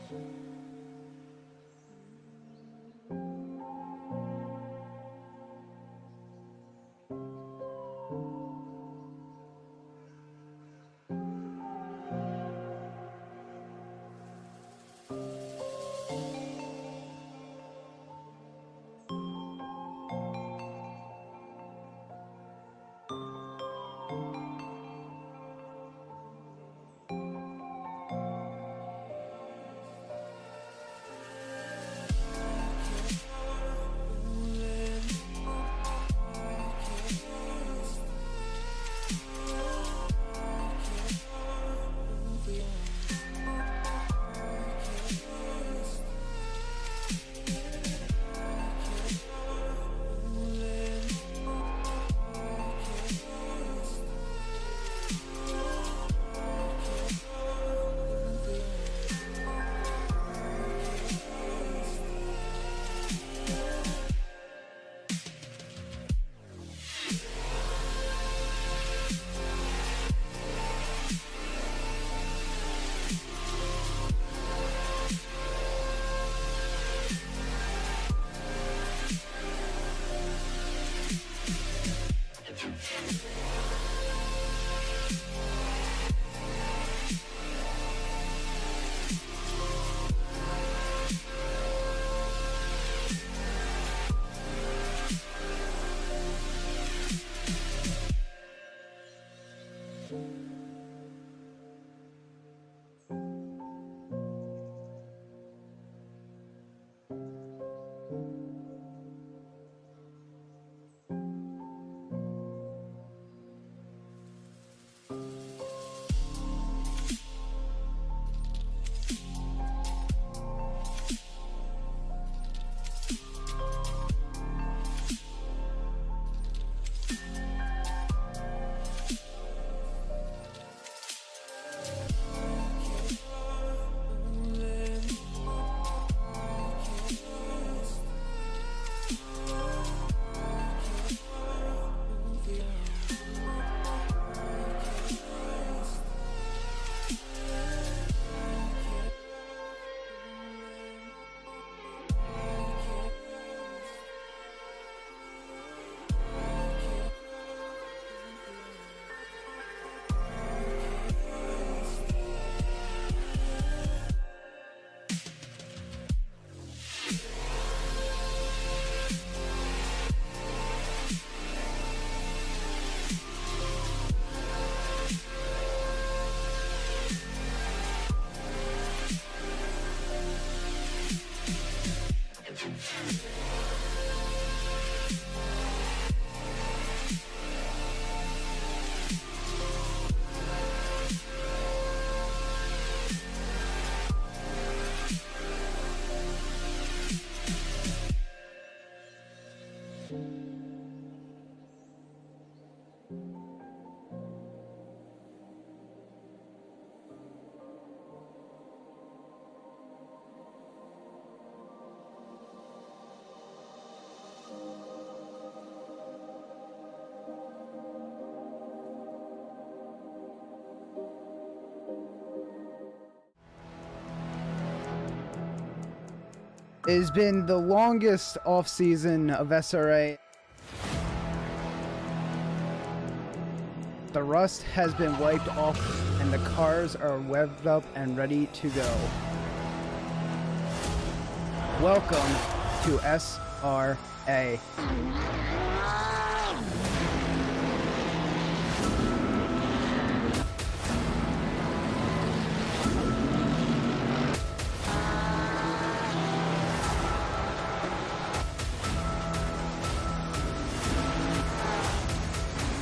It has been the longest off-season of SRA. The rust has been wiped off and the cars are revved up and ready to go. Welcome to SRA.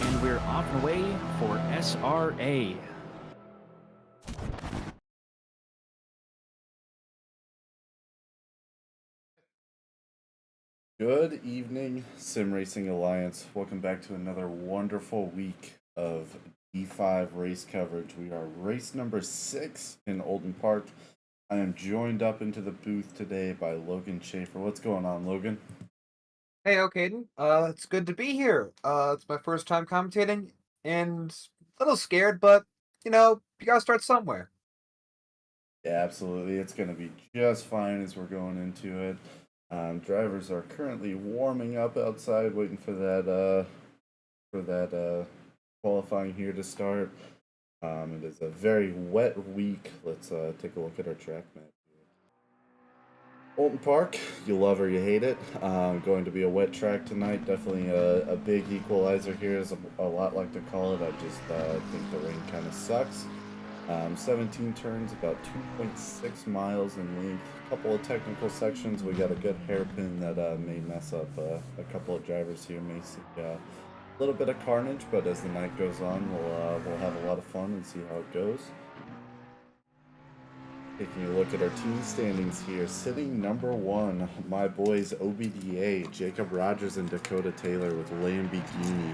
And we're off and away for SRA. Good evening, Sim Racing Alliance. Welcome back to another wonderful week of D5 race coverage. We are race number 6 in Oulton Park. I am joined up into the booth today by Logan Schaefer. What's going on, Logan? Hey, Caden. It's good to be here. It's my first time commentating, and a little scared, but, you know, you gotta start somewhere. Yeah, absolutely. It's going to be just fine as we're going into it. Drivers are currently warming up outside, waiting for that qualifying here to start. It is a very wet week. Let's take a look at our track map. Oulton Park, you love or you hate it. Going to be a wet track tonight. Definitely a big equalizer here, is a lot like to call it. I just think the rain kind of sucks. 17 turns, about 2.6 miles in length. A couple of technical sections. We got a good hairpin that may mess up a couple of drivers here. May see a little bit of carnage, but as the night goes on, we'll have a lot of fun and see how it goes. Taking a look at our team standings here, sitting number 1, my boys OBDA, Jacob Rogers and Dakota Taylor with Lamborghini.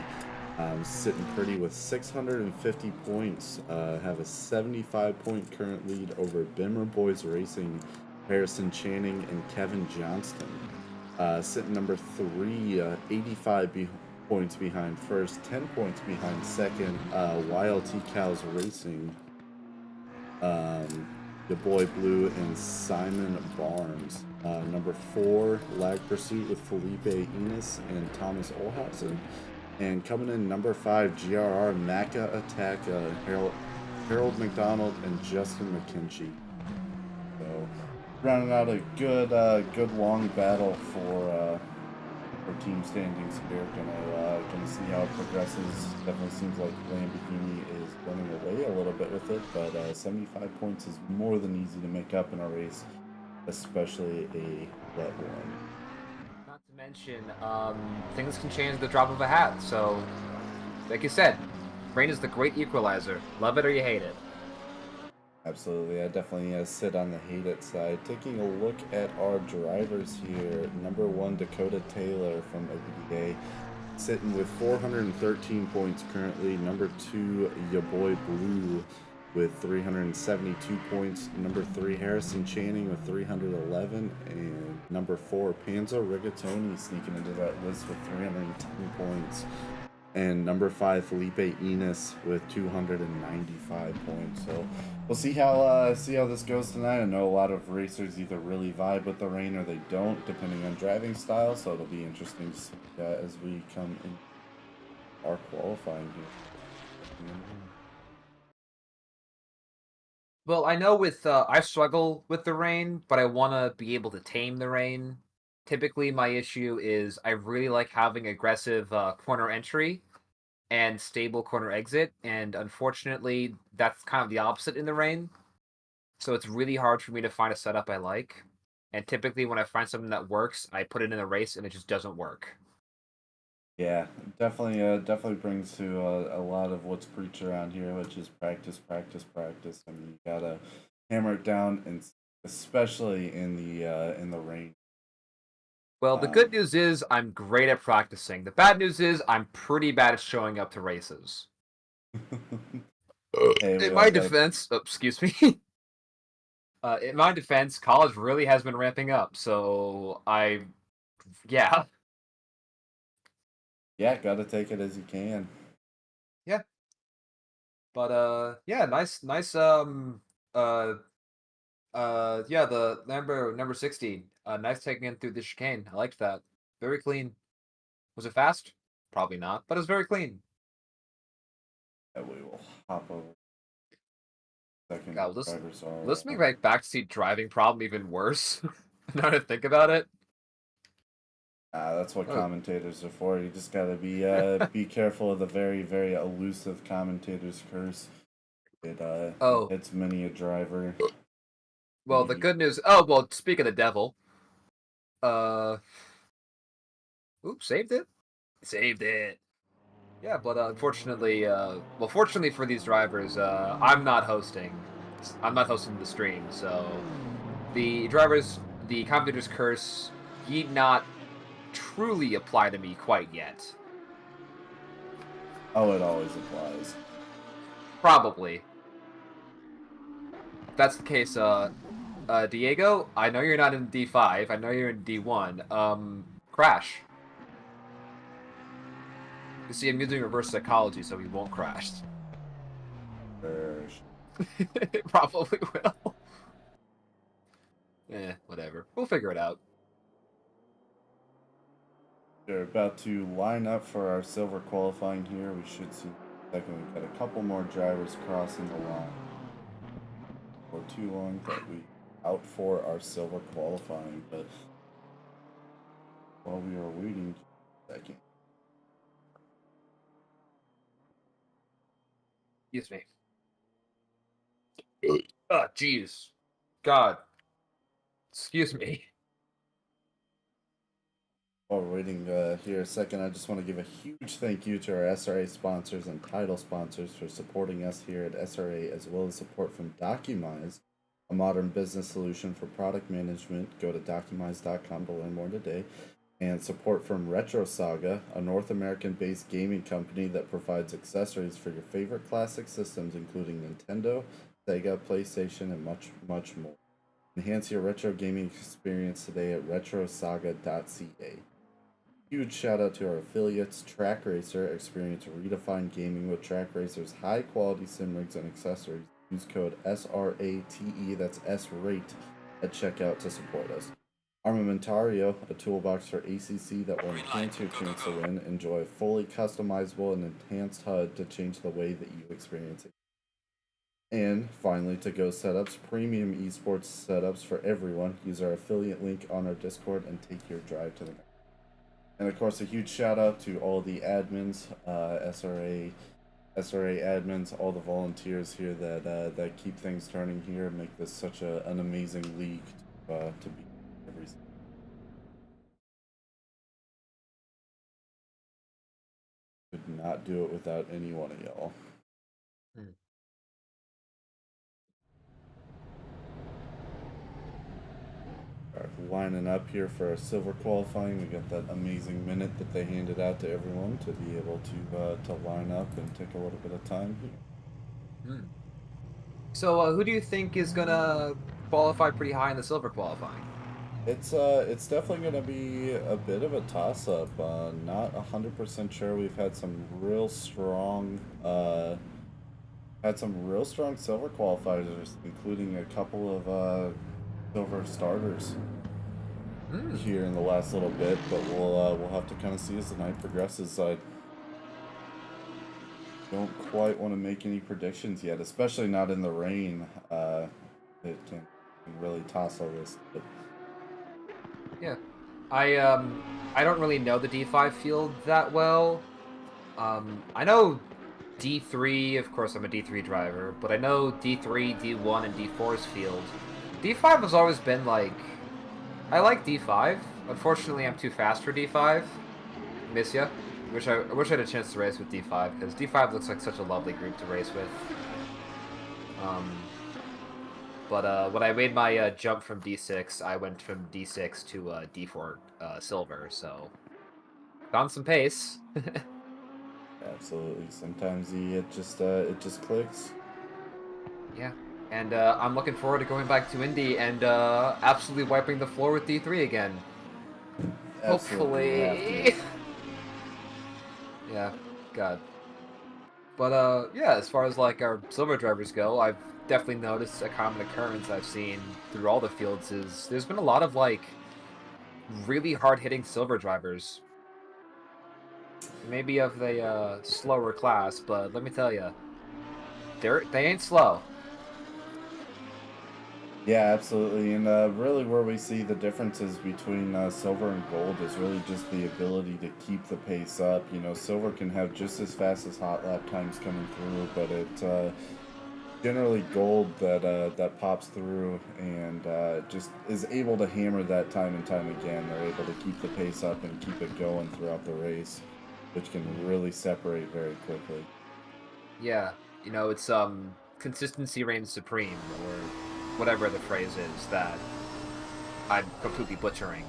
Sitting pretty with 650 points, have a 75-point current lead over Bimmer Boys Racing, Harrison Channing, and Kevin Johnston. Sitting number 3, 85 points behind first, 10 points behind second, YLT Cows Racing. The Boy Blue and Simon Barnes. Number 4, Lag Pursuit with Felipe Enos and Thomas Olhausen. And coming in number 5, GRR Maca Attack, Harold McDonald and Justin McKinchy. So rounding out a good long battle for team standings here. Gonna see how it progresses. Definitely seems like Lamborghini is running away a little bit with it, but 75 points is more than easy to make up in a race, especially a wet one. Not to mention, things can change at the drop of a hat. So, like you said, rain is the great equalizer. Love it or you hate it. Absolutely, I definitely sit on the hate it side. Taking a look at our drivers here, number 1, Dakota Taylor from OBDA, sitting with 413 points currently. Number 2, your boy Blue with 372 points. Number 3, Harrison Channing with 311, and number 4, Panzo Rigatoni sneaking into that list with 310 points. And number 5, Felipe Enos with 295 points. So we'll see how this goes tonight. I know a lot of racers either really vibe with the rain or they don't, depending on driving style. So it'll be interesting to see as we come in our qualifying here. Well, I know I struggle with the rain, but I want to be able to tame the rain. Typically, my issue is I really like having aggressive corner entry and stable corner exit, and unfortunately, that's kind of the opposite in the rain. So it's really hard for me to find a setup I like. And typically, when I find something that works, I put it in a race, and it just doesn't work. Yeah, definitely brings to a lot of what's preached around here, which is practice, practice, practice. I mean, you gotta hammer it down, and especially in the rain. Well, the good news is I'm great at practicing. The bad news is I'm pretty bad at showing up to races. Hey, In my defense, excuse me. In my defense, college really has been ramping up, so yeah. Yeah, gotta take it as you can. Yeah. But yeah, nice yeah, the number 60. Nice taking in through the chicane. I liked that. Very clean. Was it fast? Probably not, but it was very clean. Yeah, we will hop over. Second, God, drivers are. let's make that backseat driving problem even worse. Now to think about it. That's what commentators are for. You just gotta be careful of the very, very elusive commentator's curse. It hits many a driver. Well, the good news. Oh well, speak of the devil. Oops, saved it. Saved it. Yeah, but unfortunately, well, fortunately for these drivers, I'm not hosting. I'm not hosting the stream, so the commentator's curse, need not truly apply to me quite yet. Oh, it always applies. Probably. If that's the case, Diego, I know you're not in D5. I know you're in D1. Crash. You see, I'm using reverse psychology, so he won't crash. Probably will. Whatever. We'll figure it out. We're about to line up for our silver qualifying here. We should see in a second. We've got a couple more drivers crossing the line. For too long that we out for our silver qualifying, but while we are waiting just a second. Excuse me. Oh, jeez. God. Excuse me. While we're waiting here a second, I just want to give a huge thank you to our SRA sponsors and title sponsors for supporting us here at SRA, as well as support from Documize, a modern business solution for product management. Go to documize.com to learn more today. And support from Retro Saga, a North American-based gaming company that provides accessories for your favorite classic systems, including Nintendo, Sega, PlayStation, and much, much more. Enhance your retro gaming experience today at retrosaga.ca. Huge shout out to our affiliates, Track Racer. Experience redefined gaming with Track Racer's high quality sim rigs and accessories. Use code SRATE, that's SRATE, at checkout to support us. Armamentario, a toolbox for ACC that will enhance your chance to win. Enjoy a fully customizable and enhanced HUD to change the way that you experience it. And finally, To Go Setups, premium esports setups for everyone. Use our affiliate link on our Discord and take your drive to the next. And of course, a huge shout out to all the admins, SRA admins, all the volunteers here that keep things turning here, and make this such an amazing league to be every season. Could not do it without any one of y'all. Lining up here for our silver qualifying. We got that amazing minute that they handed out to everyone to be able to line up and take a little bit of time here. So, who do you think is gonna qualify pretty high in the silver qualifying? It's definitely gonna be a bit of a toss up. Not 100% sure. We've had some real strong silver qualifiers, including a couple of silver starters here in the last little bit, but we'll have to kind of see as the night progresses. I don't quite want to make any predictions yet, especially not in the rain. It can really toss all this. But... Yeah, I don't really know the D5 field that well. I know D3, of course I'm a D3 driver, but I know D3, D1, and D4's field. D5 has always been like, I like D5. Unfortunately, I'm too fast for D5. Miss ya. I wish I had a chance to race with D5, because D5 looks like such a lovely group to race with. But when I made my jump from D6, I went from D6 to D4 silver, so found some pace. Absolutely. Sometimes it just clicks. Yeah. And I'm looking forward to going back to Indy and absolutely wiping the floor with D3 again. Absolutely. Hopefully. Yeah, God. But yeah, as far as like our silver drivers go, I've definitely noticed a common occurrence I've seen through all the fields is there's been a lot of like really hard-hitting silver drivers. Maybe of the slower class, but let me tell you, they ain't slow. Yeah, absolutely. And really where we see the differences between silver and gold is really just the ability to keep the pace up. You know, silver can have just as fast as hot lap times coming through, but it's generally gold that pops through and just is able to hammer that time and time again. They're able to keep the pace up and keep it going throughout the race, which can really separate very quickly. Yeah, you know, it's consistency reigns supreme, or whatever the phrase is that I'm completely butchering.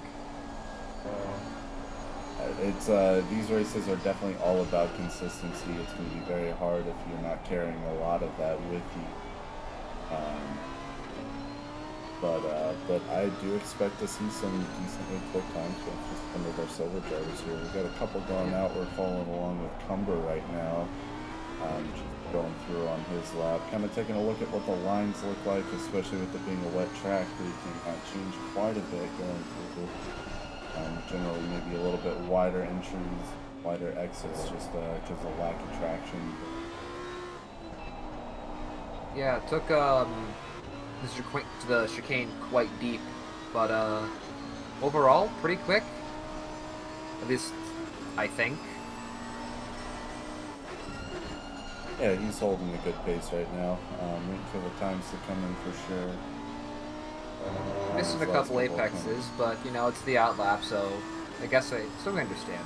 It's these races are definitely all about consistency. It's going to be very hard if you're not carrying a lot of that with you. But I do expect to see some decently quick times with just some of our silver drivers here. We've got a couple going out. We're following along with Cumber right now. Just going through on his lap, kind of taking a look at what the lines look like, especially with it being a wet track. We can change quite a bit going through. Generally, maybe a little bit wider entries, wider exits, just because of lack of traction. Yeah, it took the chicane quite deep, but overall pretty quick. At least I think. Yeah, he's holding a good pace right now. Waiting for the times to come in for sure. Missing a couple apexes, but you know, it's the outlap, so I guess I still understand.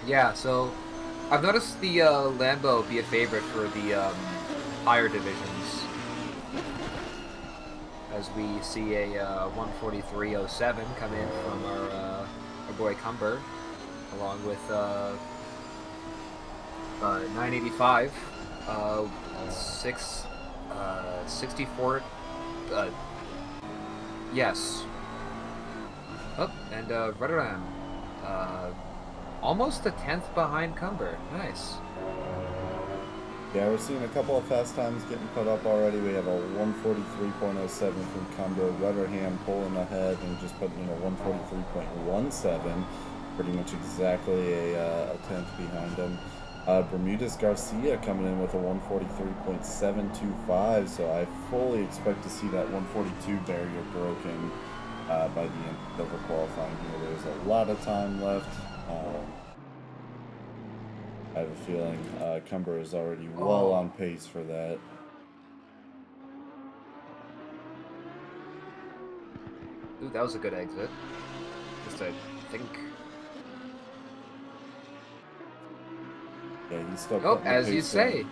Yeah, so I've noticed the Lambo be a favorite for the higher divisions, as we see a 143.07 come in from our boy Cumber, along with 985, 64. Yes. Oh, and Rotterdam. Almost a 10th behind Cumber. Nice. Yeah, we're seeing a couple of fast times getting put up already. We have a 143.07 from Cumber, Rotterdam pulling ahead and just putting in a 143.17, pretty much exactly a 10th behind him. Bermudez Garcia coming in with a 143.725, so I fully expect to see that 142 barrier broken by the end of the qualifying here. There's a lot of time left. I have a feeling Cumber is already well on pace for that. Ooh, that was a good exit. Just I think. Yeah, he's still. Oh, as you say,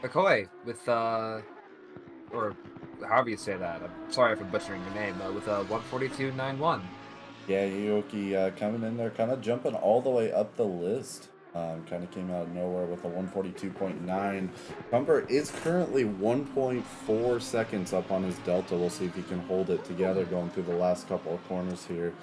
Okoye with or however you say that. I'm sorry for butchering your name. With 142.91. Yeah, Yoki coming in there, kind of jumping all the way up the list. Kind of came out of nowhere with a 142.9. Cumber is currently 1.4 seconds up on his delta. We'll see if he can hold it together going through the last couple of corners here.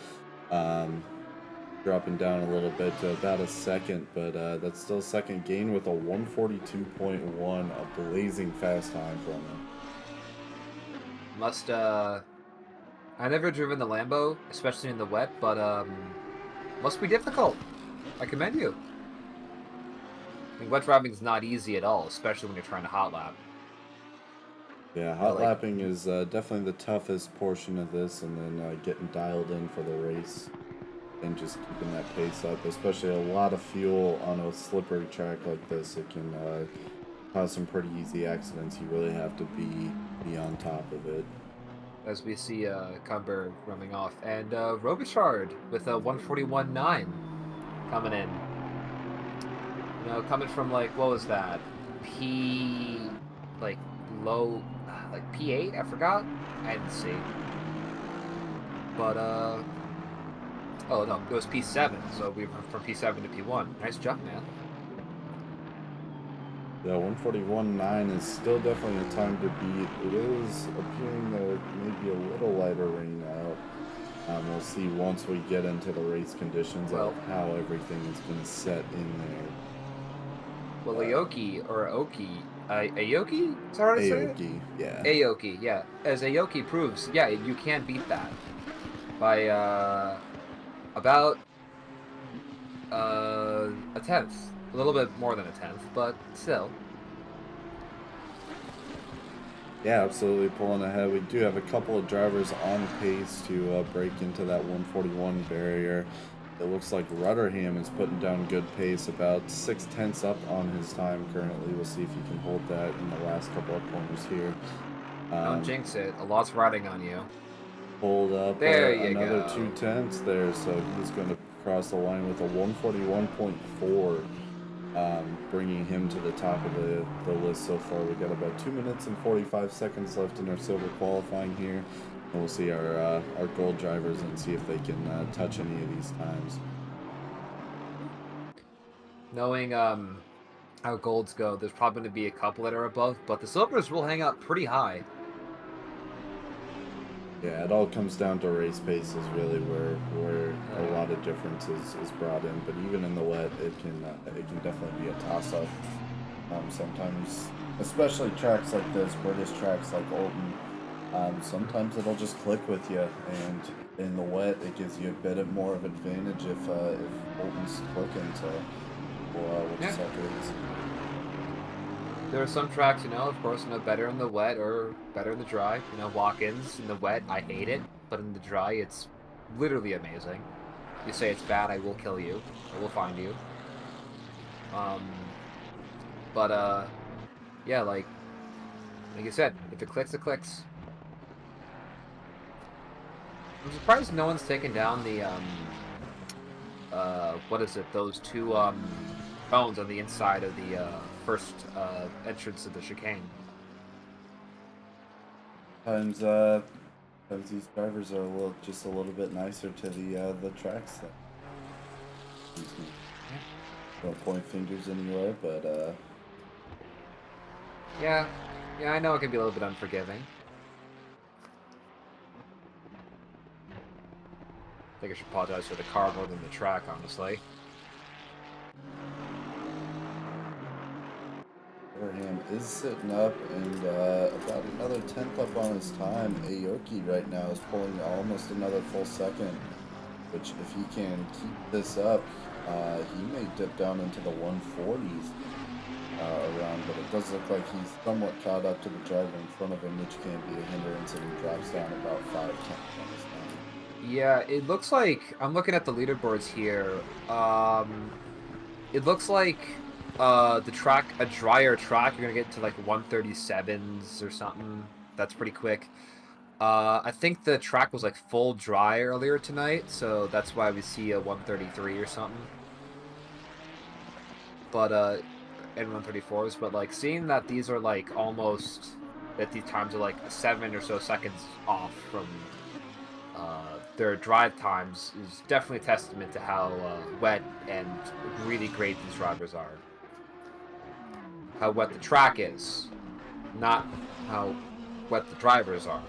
Dropping down a little bit to about a second, but that's still second gain with a 142.1, a blazing fast time from him. I've never driven the Lambo, especially in the wet, but must be difficult. I commend you. I mean, wet driving is not easy at all, especially when you're trying to hot lap. Yeah, hot lapping is definitely the toughest portion of this, and then getting dialed in for the race and just keeping that pace up, especially a lot of fuel on a slippery track like this. It can cause some pretty easy accidents. You really have to be on top of it. As we see Cumber running off, and Robichard with a 141.9 coming in. You know, coming from like, what was that? P8, I forgot. I didn't see. But oh no, it was P7. So we went from P7 to P1. Nice jump, man. Yeah, 141.9 is still definitely a time to beat. It is appearing that it may be a little lighter rain out. We'll see once we get into the race conditions of how everything is going to set in there. Well, Aoki, Aoki? Is that how to say it? Aoki, yeah. Aoki, yeah. As Aoki proves, yeah, you can't beat that by about a 10th. A little bit more than a 10th, but still. Yeah, absolutely pulling ahead. We do have a couple of drivers on pace to break into that 141 barrier. It looks like Rotterdam is putting down good pace, about 6/10 up on his time currently. We'll see if he can hold that in the last couple of corners here. Don't jinx it. A lot's riding on you. Pulled up another 2/10 there, so he's going to cross the line with a 141.4, bringing him to the top of the list so far. We've got about 2 minutes and 45 seconds left in our silver qualifying here. And we'll see our gold drivers and see if they can touch any of these times. Knowing how golds go, there's probably going to be a couple that are above, but the silvers will hang up pretty high. Yeah, it all comes down to race pace is really where a lot of difference is brought in. But even in the wet, it can definitely be a toss up. Sometimes, especially tracks like this, British tracks like Oulton, sometimes it'll just click with you, and in the wet, it gives you a bit of more of advantage if Oulton's clicking. So we'll just have to wait and see. There are some tracks, of course, better in the wet or better in the dry. Walk-ins in the wet, I hate it, but in the dry, it's literally amazing. You say it's bad, I will kill you. I will find you. Yeah, like you said, if it clicks, it clicks. I'm surprised no one's taken down the, what is it, those two, bones on the inside of the, first, entrance of the chicane. Sometimes these drivers are just a little bit nicer to the tracks. Don't point fingers anywhere, but Yeah, I know it can be a little bit unforgiving. I think I should apologize for the car more than the track, honestly. Abraham is sitting up and about another tenth up on his time. Aoki right now is pulling almost another full second, which if he can keep this up, he may dip down into the 140s around, but it does look like he's somewhat caught up to the driver in front of him, which can be a hindrance, and he drops down about 5 tenths on his time. Yeah, it looks like, I'm looking at the leaderboards here, it looks like the track, a drier track, you're gonna get to like 137s or something. That's pretty quick. I think the track was like full dry earlier tonight, so that's why we see a 133 or something. But and 134s, but like seeing that these are like almost, that these times are like 7 or so seconds off from their drive times is definitely a testament to how wet and really great these drivers are. How wet the track is, not how wet the drivers are.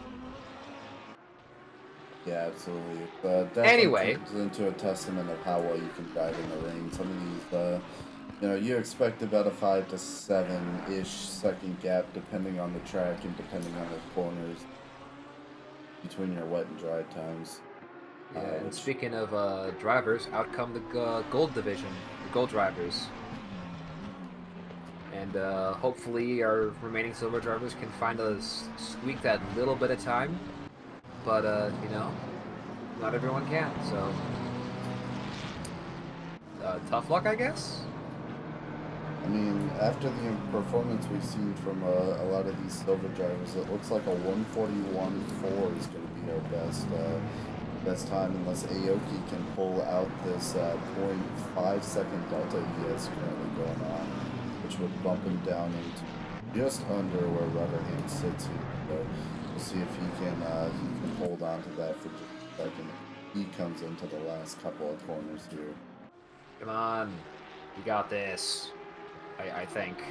Yeah, absolutely. Definitely Anyway, turns into a testament of how well you can drive in the rain. Some of these, you expect about a 5 to 7-ish second gap depending on the track and depending on the corners between your wet and dry times. yeah, and speaking of drivers, out come the gold division, the gold drivers. And hopefully our remaining silver drivers can find us, squeak that little bit of time. But, not everyone can, so tough luck, I guess? I mean, after the performance we've seen from a lot of these silver drivers, it looks like a 141.4 is going to be our best time, unless Aoki can pull out this 0.5 second delta he has currently going on, which would bump him down into just under where Rutherham sits here. But we'll see if he can hold on to that for just a second. He comes into the last couple of corners here. Come on, you got this. I think.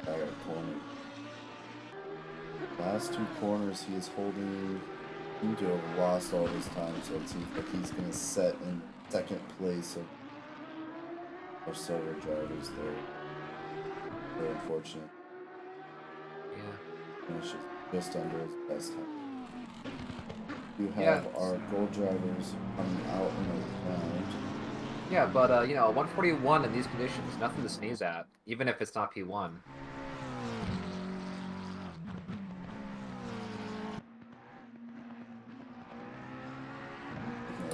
I got a corner. Last 2 corners he is holding. Seems to have lost all his time, so it seems like he's going to set in second place of our silver drivers there. Very unfortunate. Yeah. Finishes just under his best time. You have our gold drivers coming out in the round. Yeah, but 141 in these conditions, nothing to sneeze at, even if it's not P1.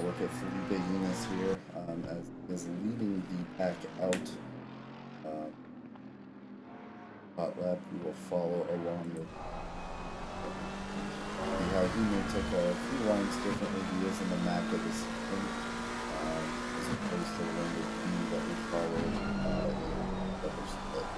Look at Felipe Eunice here as is leading the pack out. Hot lap, we will follow along with. See how he may take a few lines differently. He is in the Mac of this thing, as opposed to the lane B that we followed in the double split.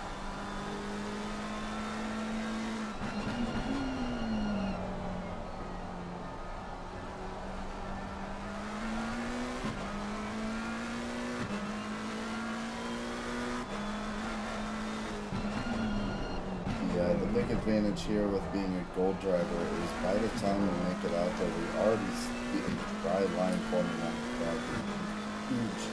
big advantage here with being a gold driver is by the time we make it out there, we already see a dry line forming on the track. It's huge.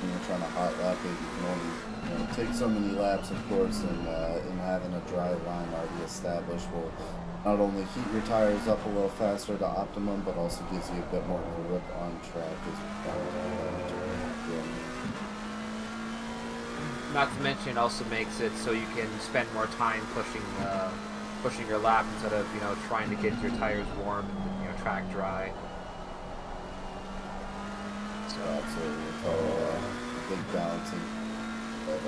When you're trying to hot lap it, you can only take so many laps, of course, and having a dry line already established will not only heat your tires up a little faster to optimum, but also gives you a bit more grip on track as you Not to mention, it also makes it so you can spend more time pushing your lap instead of trying to get your tires warm and track dry. So absolutely, big balancing, but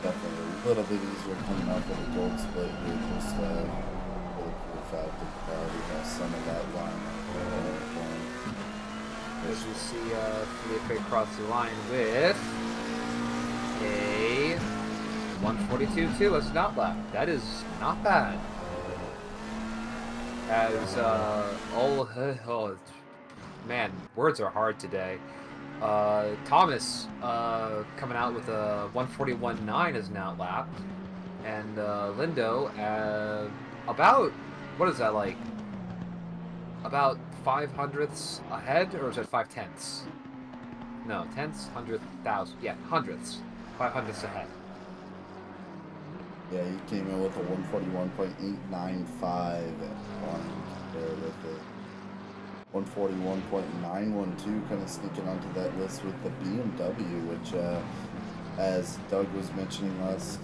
definitely a little bit easier coming out with a gold split here, just for the fact that we have some of that line. As you see, Felipe cross the line with a 142.2 as an outlap. That is not bad. As oh man, words are hard today. Thomas coming out with a 141.9 as an outlap, and Lindo about, what is that, like about 5/100ths ahead, or is it 5/10ths? No, tenths, 100,000. Yeah, hundredths, 5/100ths ahead. Yeah, he came in with a 141.895 there with the 141.912 kind of sneaking onto that list with the BMW, which, as Doug was mentioning last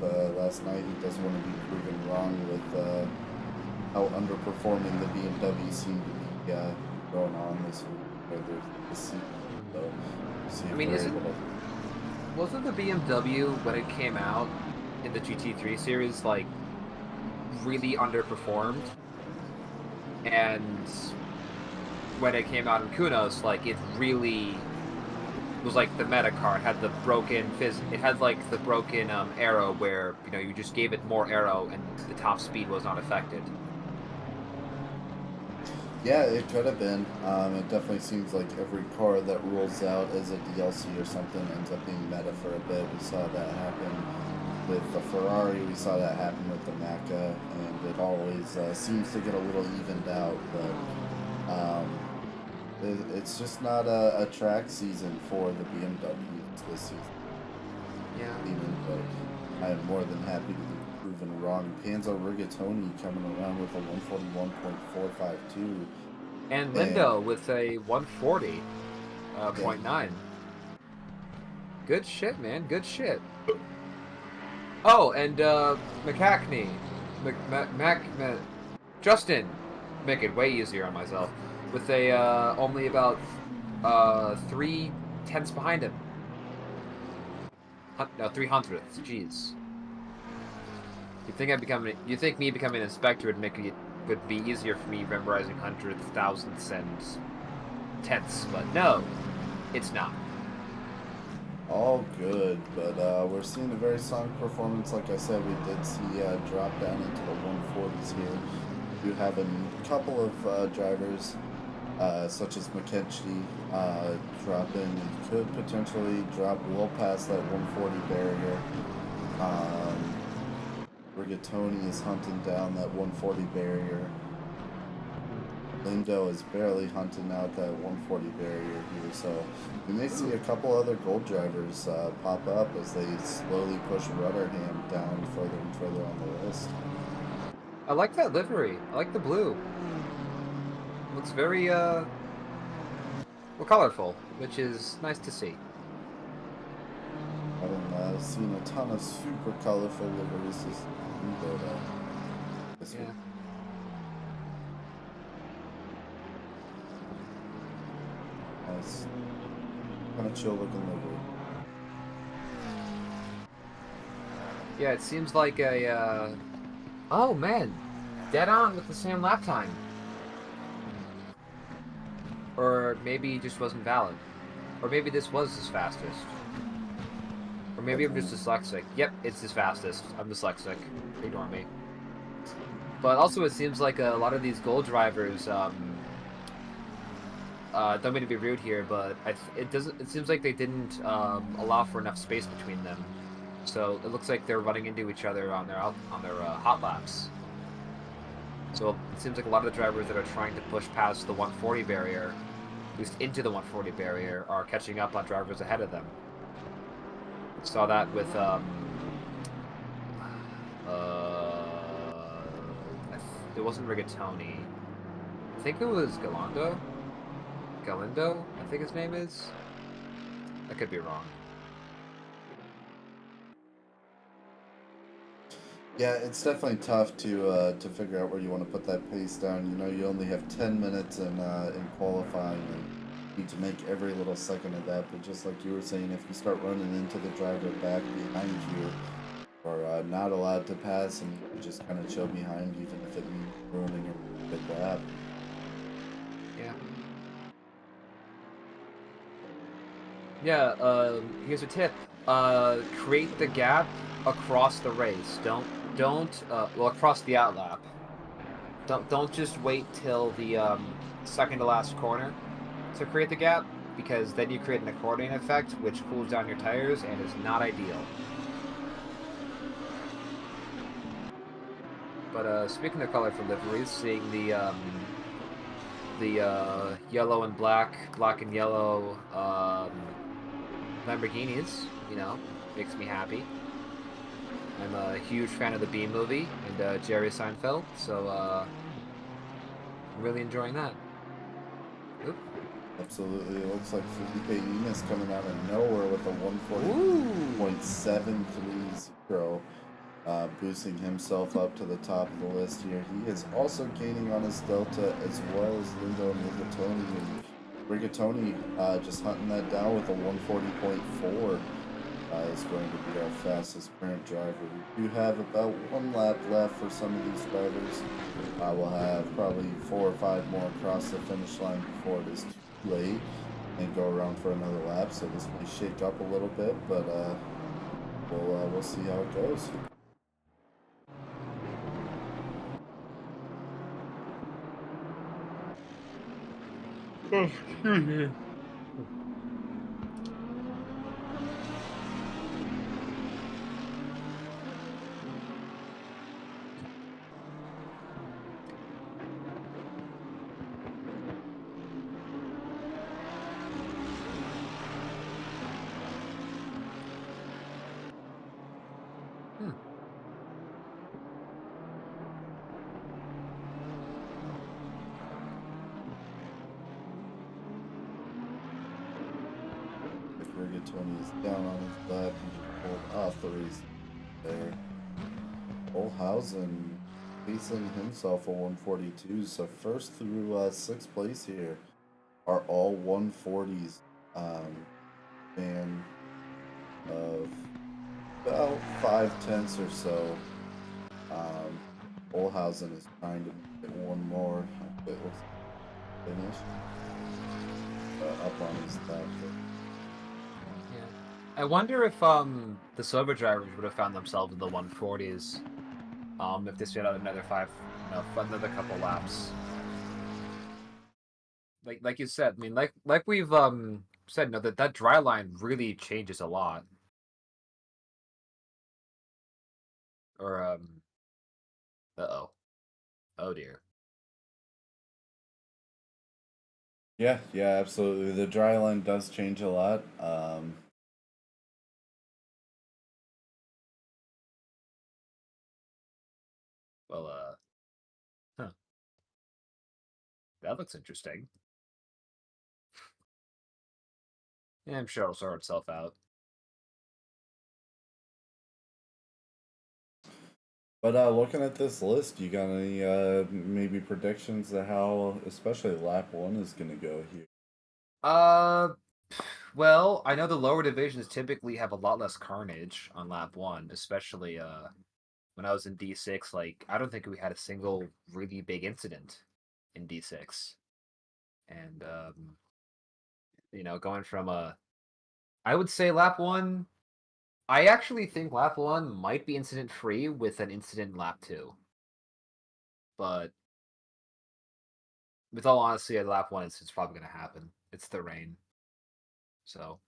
night, he doesn't want to be proven wrong with how underperforming the BMW seemed to be going on this week, or this season. So, I mean, wasn't the BMW, when it came out in the GT3 series, like, really underperformed? And when it came out in Kunos, like, it really was like the meta car. It had the broken arrow where, you just gave it more arrow and the top speed was not affected. Yeah, it could have been. It definitely seems like every car that rolls out as a DLC or something ends up being meta for a bit. We saw that happen with the Ferrari, we saw that happen with the Macca, and it always seems to get a little evened out, but it's just not a track season for the BMWs this season. Yeah. But I am more than happy to be proven wrong. Panzo Rigatoni coming around with a 141.452. And Lindo with a 140.9. Good shit, man. Good shit. Oh, and McCackney. Justin. Make it way easier on myself. With a only about 3/10ths behind him. No, 3/100ths. Jeez. You think me becoming an inspector would be easier for me memorizing hundredths, thousandths, and tenths, but no, it's not. All good, but we're seeing a very strong performance. Like I said, we did see drop down into the 140s here. You have a couple of drivers, such as McKenzie, drop in. You could potentially drop well past that 140 barrier. Rigatoni is hunting down that 140 barrier. Lindo is barely hunting out that 140 barrier here, so we may see a couple other gold drivers pop up as they slowly push Rutherham down further and further on the list. I like that livery. I like the blue. Looks very colorful, which is nice to see. I haven't seen a ton of super colorful liveries this week. Yeah. Nice. Kind of chill looking livery. Yeah, it seems like a oh man, dead on with the same lap time. Or maybe it just wasn't valid. Or maybe this was his fastest. Or maybe I'm just dyslexic. Yep, it's his fastest. I'm dyslexic. Ignore me. But also it seems like a lot of these gold drivers, don't mean to be rude here, but it seems like they didn't allow for enough space between them. So it looks like they're running into each other on their hot laps. So it seems like a lot of the drivers that are trying to push past the 140 barrier, at least into the 140 barrier, are catching up on drivers ahead of them. Saw that with it wasn't Rigatoni. I think it was Galindo, I think his name is. I could be wrong. Yeah, it's definitely tough to figure out where you want to put that pace down. You know, you only have 10 minutes in qualifying, and you need to make every little second of that. But just like you were saying, if you start running into the driver back behind you, or not allowed to pass, and you just kind of chill behind, even if it means ruining a big lap. Yeah. Yeah. Here's a tip. Create the gap across the race. Don't well, across the outlap. Don't just wait till the second to last corner to create the gap, because then you create an accordion effect, which cools down your tires and is not ideal. But speaking of colorful liveries, seeing the yellow and black and yellow Lamborghinis, makes me happy. I'm a huge fan of the Bee movie and Jerry Seinfeld, so I'm really enjoying that. Oop. Absolutely, it looks like Felipe Enos coming out of nowhere with a 140.730, boosting himself up to the top of the list here. He is also gaining on his delta as well as Lindo and Rigatoni. And Rigatoni just hunting that down with a 140.4. Is going to be our fastest current driver. We do have about 1 lap left for some of these drivers. We'll have probably 4 or 5 more across the finish line before it is too late and go around for another lap. So this may shake up a little bit, but we'll see how it goes. Rigatoni is down on his lap. He just pulled off the race there. Olhausen facing himself a 142. So first through 6th place here are all 140s. And of about 5/10 or so. Olhausen is trying to get one more. It looks finish up on his lap. Yeah. I wonder if the silver drivers would have found themselves in the 140s if they stayed out another another couple laps. Like you said, I mean, like we've said, that dry line really changes a lot. Or oh dear. Yeah, absolutely. The dry line does change a lot. Well, huh. That looks interesting. Yeah, I'm sure it'll sort itself out. But looking at this list, you got any maybe predictions of how, especially lap 1 is going to go here? Well, I know the lower divisions typically have a lot less carnage on lap 1, especially when I was in D6. Like, I don't think we had a single really big incident in D6. And going from I would say lap 1, I actually think lap 1 might be incident free with an incident in lap 2. But with all honesty, at lap 1 it's probably going to happen. It's the rain. So,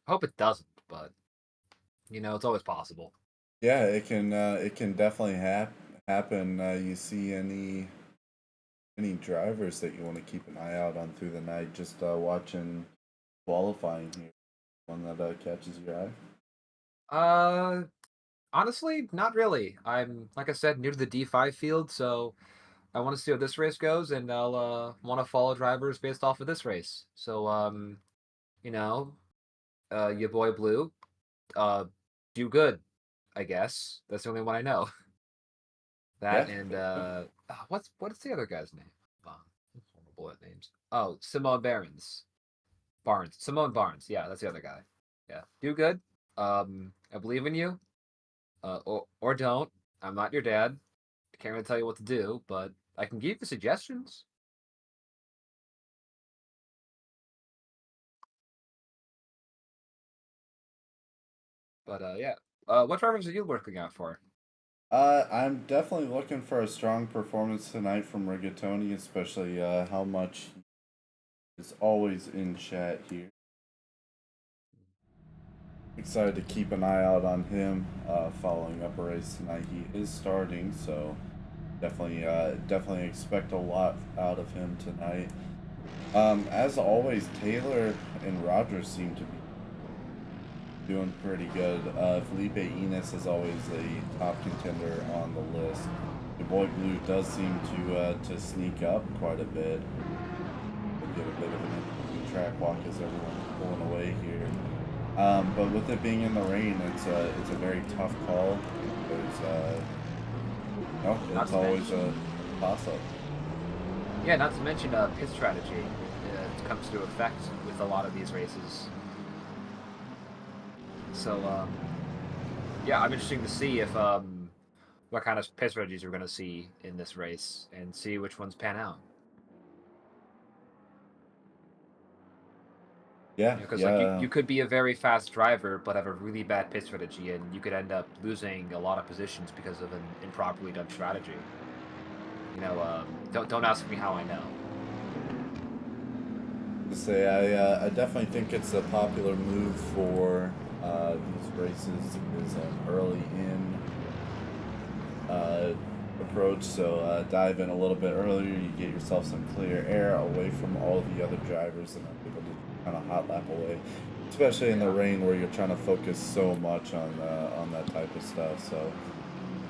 I hope it doesn't, but It's always possible. Yeah, it can definitely happen. You see any drivers that you want to keep an eye out on through the night? Just watching qualifying here, one that catches your eye. Uh, Honestly, not really. I'm, like I said, new to the D5 field, so I want to see how this race goes, and I'll want to follow drivers based off of this race. So, you know, your boy Blue, uh, do good, I guess. That's the only one I know. Yeah, That and fair enough. what's the other guy's name? Um, I'm horrible at names. Oh, Simone Barons. Barnes. Simone Barnes. Yeah, that's the other guy. Yeah, do good. I believe in you. Or don't. I'm not your dad. I can't really tell you what to do, but I can give you suggestions. But yeah. What drivers are you looking out for? I'm definitely looking for a strong performance tonight from Rigatoni, especially how much is always in chat here. Excited to keep an eye out on him following up a race tonight. He is starting, so definitely expect a lot out of him tonight. As always, Taylor and Rogers seem to be doing pretty good. Felipe Enos is always a top contender on the list. The boy Blue does seem to sneak up quite a bit. We'll get a bit of an interesting track walk as everyone's pulling away here. But with it being in the rain, it's a very tough call. There's Not it's to always mention, a toss up. yeah, not to mention pit strategy. It comes to effect with a lot of these races. So yeah, I'm interested to see if what kind of pit strategies we're going to see in this race and see which ones pan out. Yeah, Because like yeah. you could be a very fast driver but have a really bad pit strategy, and you could end up losing a lot of positions because of an improperly done strategy. Don't ask me how I know. To say I definitely think it's a popular move for these races is an early in approach. So dive in a little bit earlier. You get yourself some clear air away from all the other drivers and are able to kind of hot lap away. Especially in the Yeah. rain where you're trying to focus so much on that type of stuff. So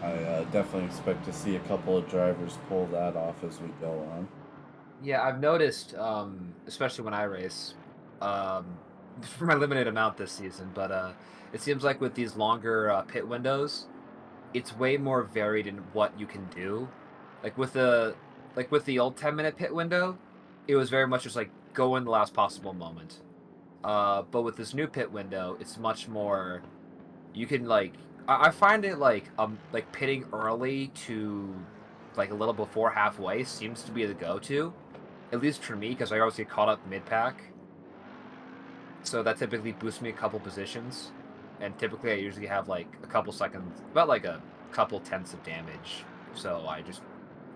I definitely expect to see a couple of drivers pull that off as we go on. Yeah, I've noticed, especially when I race, for my limited amount this season, but it seems like with these longer pit windows, it's way more varied in what you can do. Like with the old 10-minute pit window, it was very much just like go in the last possible moment. But with this new pit window, it's much more you can like I find it like pitting early to like a little before halfway seems to be the go-to, at least for me, because I always get caught up mid-pack. So that typically boosts me a couple positions, and typically I usually have like a couple seconds, about like a couple tenths of damage. So I just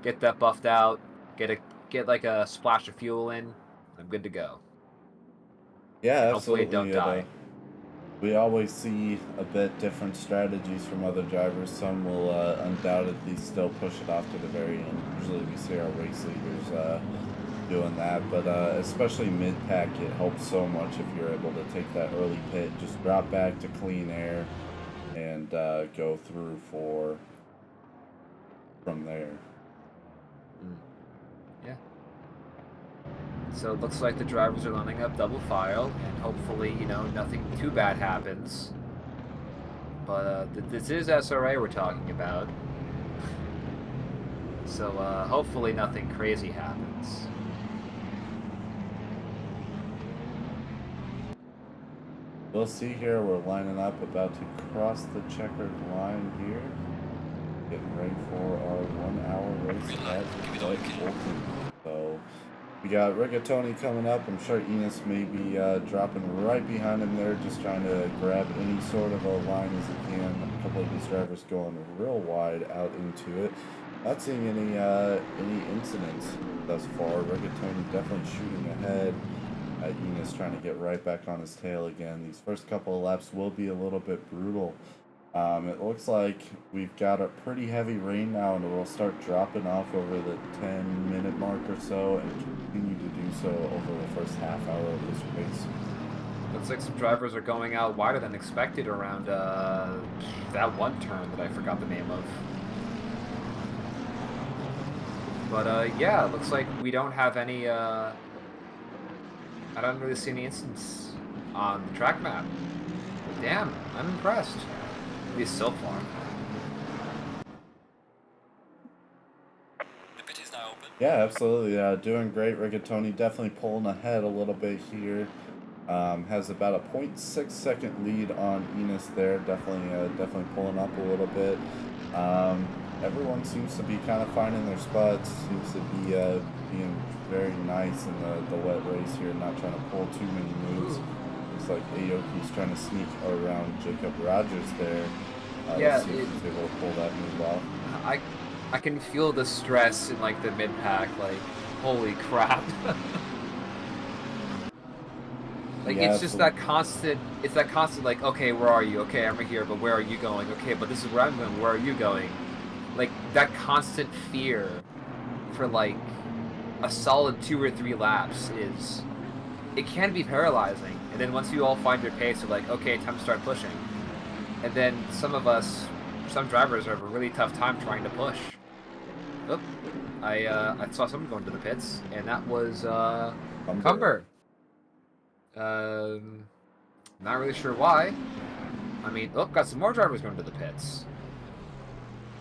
get that buffed out, get like a splash of fuel in, I'm good to go, Yeah, and hopefully I don't absolutely. die. We always see a bit different strategies from other drivers. Some will undoubtedly still push it off to the very end. Usually we see our race leaders doing that, but especially mid-pack, it helps so much if you're able to take that early pit, just drop back to clean air, and go through from there. Mm, yeah. So it looks like the drivers are lining up double file, and hopefully, nothing too bad happens. But this is SRA we're talking about. So hopefully nothing crazy happens. We'll see here. We're lining up, about to cross the checkered line here. Getting ready for our 1 hour race at Oulton. So we got Rigatoni coming up. I'm sure Enos may be dropping right behind him there, just trying to grab any sort of a line as he can. A couple of these drivers going real wide out into it. Not seeing any incidents thus far. Rigatoni definitely shooting ahead Enos trying to get right back on his tail again. These first couple of laps will be a little bit brutal. It looks like we've got a pretty heavy rain now, and it will start dropping off over the 10-minute mark or so, and continue to do so over the first half hour of this race. Looks like some drivers are going out wider than expected around that one turn that I forgot the name of. But yeah, it looks like we don't have any. I don't really see any instance on the track map. Damn, I'm impressed. At least so far. The pit is now open. Yeah, absolutely. Doing great. Rigatoni definitely pulling ahead a little bit here. Has about a 0.6 second lead on Enos there. Definitely pulling up a little bit. Everyone seems to be kind of finding their spots. Seems to be being very nice in the wet race here, not trying to pull too many moves. Looks like Aoki's trying to sneak around Jacob Rogers there. Yeah, let's see if he's able to pull that move off. I can feel the stress in like the mid pack. Like, holy crap. Like, Yeah, it's just that constant, like, okay, where are you? Okay, I'm right here, but where are you going? Okay, but this is where I'm going, where are you going? Like, that constant fear for, like, a solid 2 or 3 laps it can be paralyzing. And then once you all find your pace, you're like, okay, time to start pushing. And then some drivers have a really tough time trying to push. Oop, I saw someone going to the pits, and that was, Cumber. Not really sure why. I mean, oh, got some more drivers going to the pits.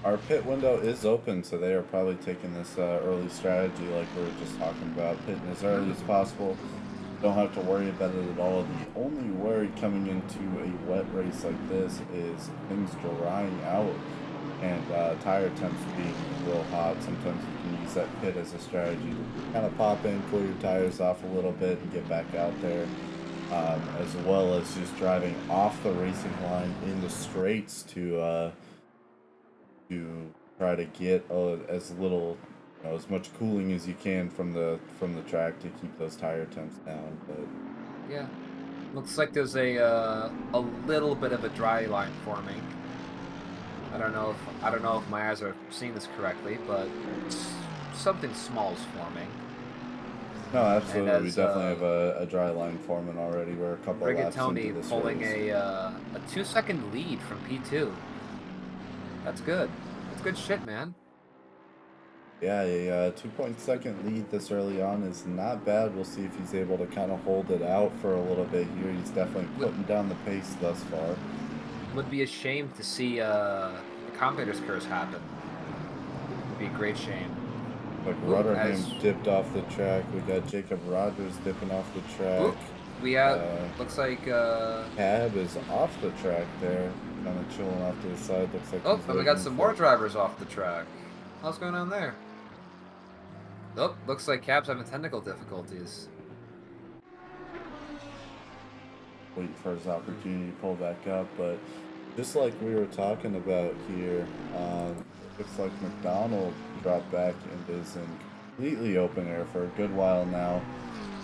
Our pit window is open, so they are probably taking this early strategy like we were just talking about, pitting as early as possible. Don't have to worry about it at all. The only worry coming into a wet race like this is things drying out and tire temps being real hot. Sometimes you can use that pit as a strategy to kind of pop in, cool your tires off a little bit, and get back out there. As well as just driving off the racing line in the straights to try to get as little, as much cooling as you can from the track to keep those tire temps down. But yeah, looks like there's a little bit of a dry line forming. I don't know if my eyes are seeing this correctly, but something small is forming. no, absolutely, And we as, definitely have a dry line forming already. We're a couple laps into Rigatoni this pulling race. a 2-second lead from P2. That's good. That's good shit, man. Yeah, a 2.2 lead this early on is not bad. We'll see if he's able to kind of hold it out for a little bit here. He's definitely putting down the pace thus far. Would be a shame to see a commentator's curse happen. Would be a great shame. Like Ooh, Rudderham dipped off the track. We got Jacob Rogers dipping off the track. Ooh, we have looks like Cab is off the track there, kind of chilling off to the side. Looks like oh, he's and we got waiting some for- more drivers off the track. What's going on there? Oh, looks like Cab's having technical difficulties. waiting for his opportunity to pull back up. But just like we were talking about here, looks like McDonald dropped back and is in completely open air for a good while now.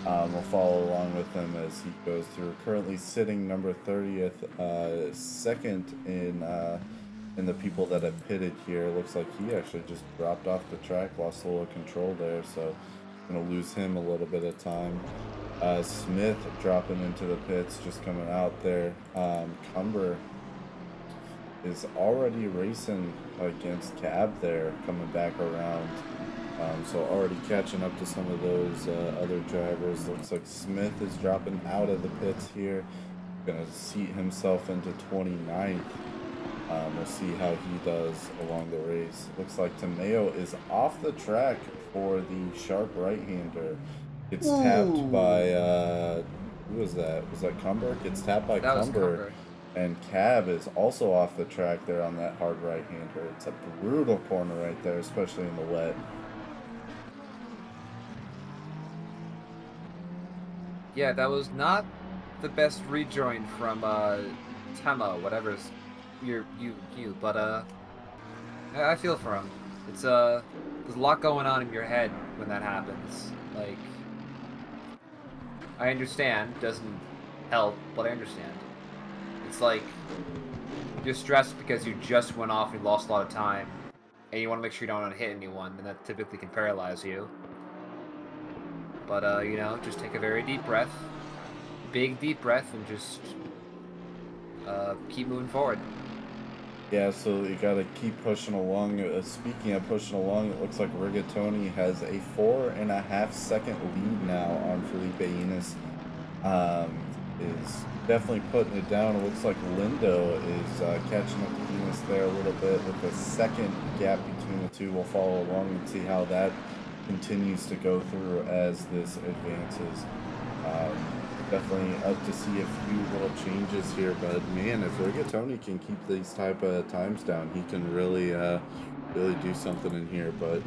We'll follow along with him as he goes through. Currently sitting number 30th, second in the people that have pitted here. Looks like he actually just dropped off the track, lost a little control there, so gonna lose him a little bit of time. Smith dropping into the pits, just coming out there. Cumber is already racing against Cab there, coming back around. So already catching up to some of those other drivers. Looks like Smith is dropping out of the pits here. Gonna seat himself into 29th. We'll see how he does along the race. Looks like Tomeo is off the track for the sharp right-hander. Gets tapped by, who was that? Was that Cumber? Gets tapped by That was Cumber. Cumber. And Cab is also off the track there on that hard right-hander. It's a brutal corner right there, especially in the wet. Yeah, that was not the best rejoin from Tema, whatever's you, but I feel for him. It's there's a lot going on in your head when that happens. Like, I understand. Doesn't help, but I understand. It's like you're stressed because you just went off and lost a lot of time, and you want to make sure you don't want to hit anyone, and that typically can paralyze you. But you know, just take a very deep breath, big deep breath, and just keep moving forward. Yeah, so you gotta keep pushing along. Speaking of pushing along, it looks like Rigatoni has a 4.5 second lead now on Felipe Enos. Is definitely putting it down. It looks like Lindo is catching up to Enos there a little bit with a second gap between the two. We'll follow along and see how that continues to go through as this advances. Definitely up to see a few little changes here, but man, if Rigatoni can keep these type of times down, he can really really do something in here. But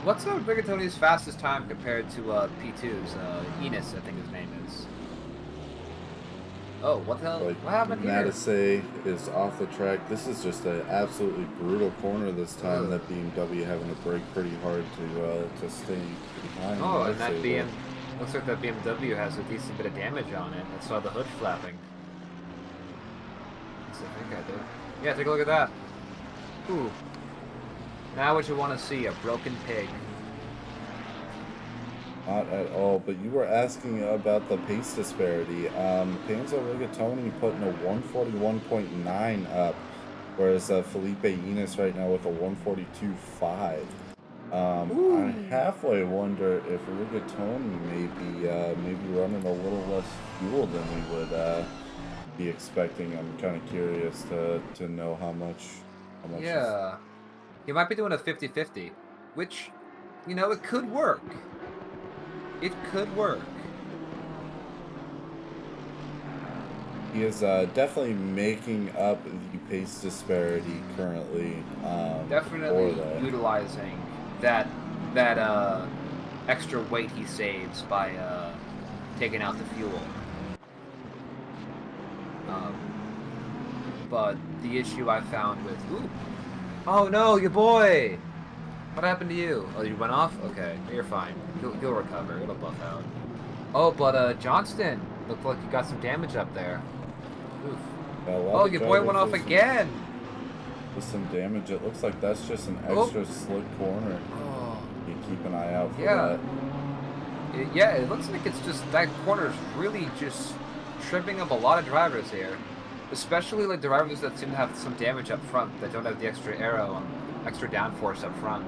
What's Rigatoni's fastest time compared to P2's? Enos, I think his name is. Oh, what the hell? like What happened here? Matisse is off the track. This is just an absolutely brutal corner this time. Ugh. That BMW having to brake pretty hard to stay behind. Oh, and I'd that say looks like that BMW has a decent bit of damage on it. I saw the hood flapping. Yes, I think I did. Yeah, take a look at that. Ooh. Now what you want to see, a broken pig. Not at all, but you were asking about the pace disparity. Panzo Rigatoni putting a 141.9 up, whereas Felipe Enos right now with a 142.5. I halfway wonder if Rigatoni maybe running a little less fuel than we would be expecting. I'm kind of curious to know how much. Yeah. He might be doing a 50-50, which, you know, it could work. It could work. He is definitely making up the pace disparity currently. Definitely for that. utilizing that extra weight he saves by taking out the fuel. But the issue I found with oh no, your boy! What happened to you? Oh, you went off? Okay, you're fine. You'll recover. It'll buff out. Oh, but Johnston looked like you got some damage up there. Oof. Oh, your boy went off again. With some damage. It looks like that's just an Oh. extra slick corner. Oh. You keep an eye out for Yeah. that. Yeah, it looks like it's just that corner's really just tripping up a lot of drivers here, especially like drivers that seem to have some damage up front that don't have the extra aero and extra downforce up front.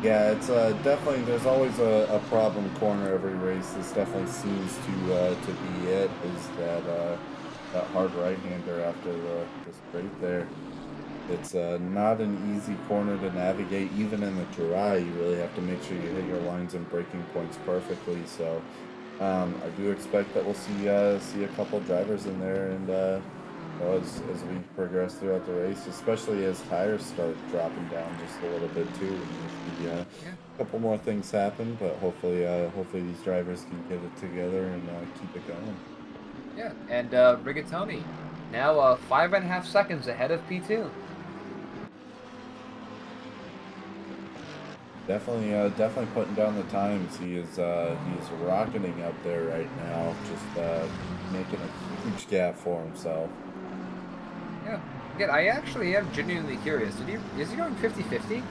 Yeah, it's definitely. There's always a problem corner every race. This definitely seems to be it. Is that hard right-hander after the straight there? It's not an easy corner to navigate, even in the dry. You really have to make sure you hit your lines and braking points perfectly. So I do expect that we'll see a couple drivers in there, and as we progress throughout the race, especially as tires start dropping down just a little bit too. A couple more things happen, but hopefully these drivers can get it together and keep it going. Yeah, and Rigatoni now 5.5 seconds ahead of P2. Definitely putting down the times. He is rocketing up there right now, just making a huge gap for himself. Yeah. Again, I actually am genuinely curious. Is he going 50-50?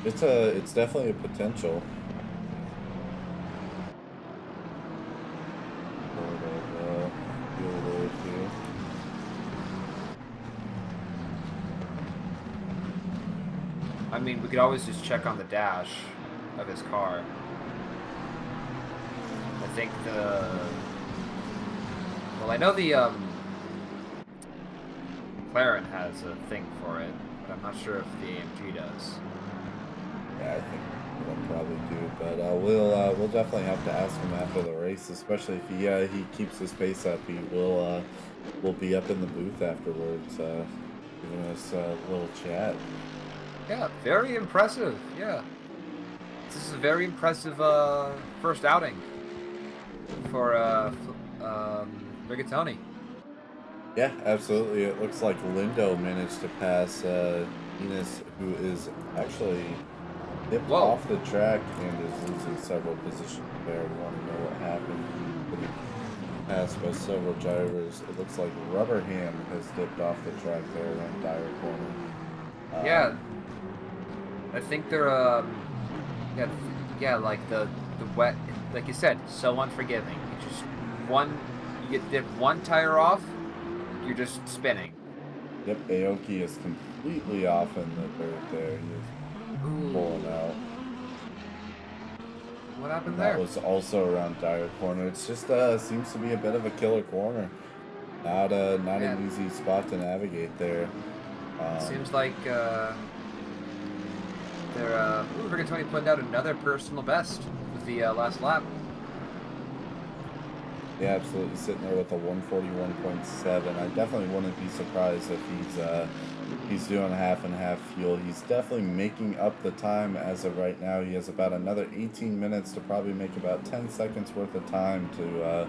It's definitely a potential. I mean, we could always just check on the dash of his car. I think well, I know the McLaren has a thing for it, but I'm not sure if the AMG does. Yeah, I think we'll probably do, but we'll definitely have to ask him after the race, especially if he keeps his pace up. He will be up in the booth afterwards, giving us a little chat. Yeah, very impressive. Yeah, this is a very impressive first outing for Rigatoni. Yeah, absolutely. It looks like Lindo managed to pass Enos, who is actually dipped Whoa. off the track and is losing several positions there. We want to know what happened. Getting passed by several drivers. It looks like Rubberham has dipped off the track there around Dyer Corner. Yeah. I think they're yeah, like the wet, like you said, so unforgiving. You just you get one tire off, you're just spinning. Yep, Aoki is completely off in the dirt there. He's pulling out. What happened And there? that was also around Dyer Corner. It's just seems to be a bit of a killer corner. Not an easy spot to navigate there. Seems like Rigatoni putting out another personal best with the last lap. Yeah, absolutely sitting there with a 141.7. I definitely wouldn't be surprised if he's doing half and half fuel. He's definitely making up the time as of right now. He has about another 18 minutes to probably make about 10 seconds worth of time to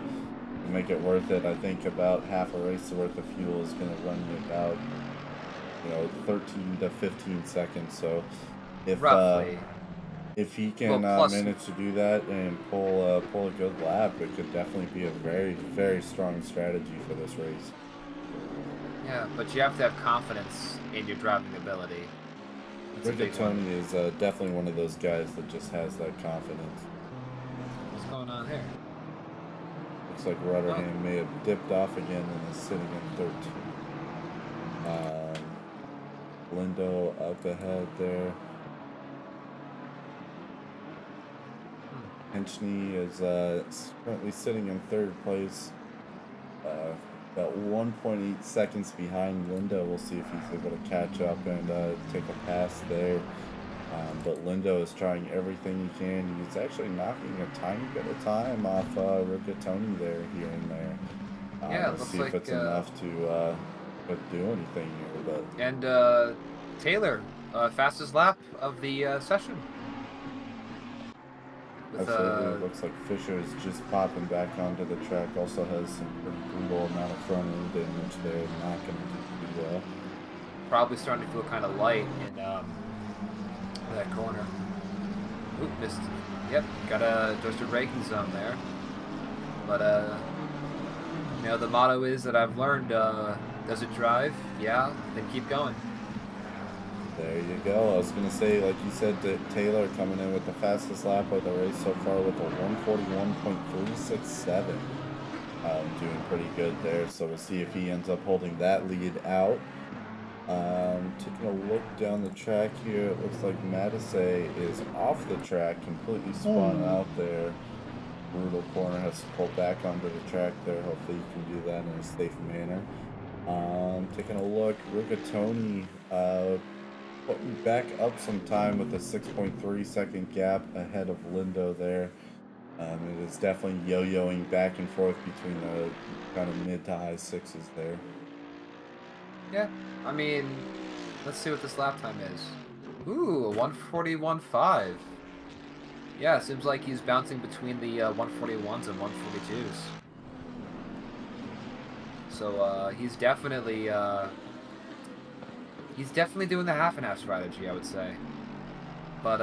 make it worth it. I think about half a race worth of fuel is going to run you about 13 to 15 seconds. So if Roughly. If he can manage to do that and pull a good lap, it could definitely be a very, very strong strategy for this race. Yeah, but you have to have confidence in your driving ability. Rigatoni is definitely one of those guys that just has that confidence. What's going on here? Looks like Rutherham may have dipped off again and is sitting in 13. Lindo up ahead there. Henchny is currently sitting in third place, about 1.8 seconds behind Lindo. We'll see if he's able to catch up and take a pass there. But Lindo is trying everything he can. He's actually knocking a tiny bit of time off Rigatoni there, here and there. Yeah, we'll see if it's enough to do anything here. But and Taylor, fastest lap of the session. Absolutely. It looks like Fisher is just popping back onto the track. Also has some pretty brutal amount of front end damage there. Not going to do too well. Probably starting to feel kind of light in that corner. Oop, missed. Yep, got just a braking zone there. But the motto is that I've learned: does it drive? Yeah, then keep going. There you go. I was going to say, like you said, that Taylor coming in with the fastest lap of the race so far with a 141.367. Doing pretty good there. So we'll see if he ends up holding that lead out. Taking a look down the track here, it looks like Matisse is off the track, completely spun out there. Brutal corner, has to pull back onto the track there. Hopefully you can do that in a safe manner. Taking a look, Rigatoni putting back up some time with a 6.3 second gap ahead of Lindo there. It is definitely yo-yoing back and forth between the kind of mid to high sixes there. Yeah, I mean, let's see what this lap time is. Ooh, a 141.5. Yeah, it seems like he's bouncing between the 141s and 142s. So he's definitely doing the half and half strategy, I would say. But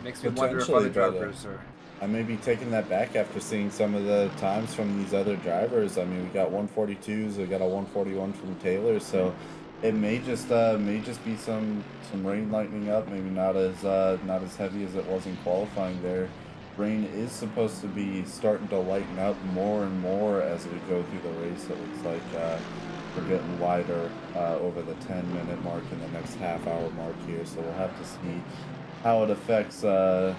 makes me wonder if other drivers are. I may be taking that back after seeing some of the times from these other drivers. I mean, we got 142s, we got a 141 from Taylor, so it may just be some rain lightening up. Maybe not as heavy as it was in qualifying there. Rain is supposed to be starting to lighten up more and more as we go through the race. It looks like we're getting wider over the 10-minute mark in the next half-hour mark here. So we'll have to see how it affects the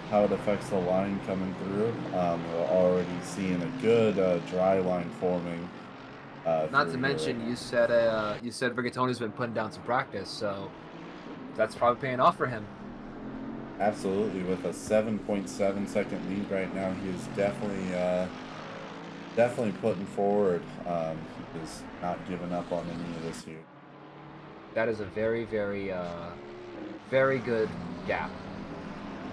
line coming through. We're already seeing a good dry line forming. Not to mention, you said Rigatoni's been putting down some practice, so that's probably paying off for him. Absolutely, with a 7.7 second lead right now, he is definitely putting forward. He is not giving up on any of this here. That is a very, very, very good gap.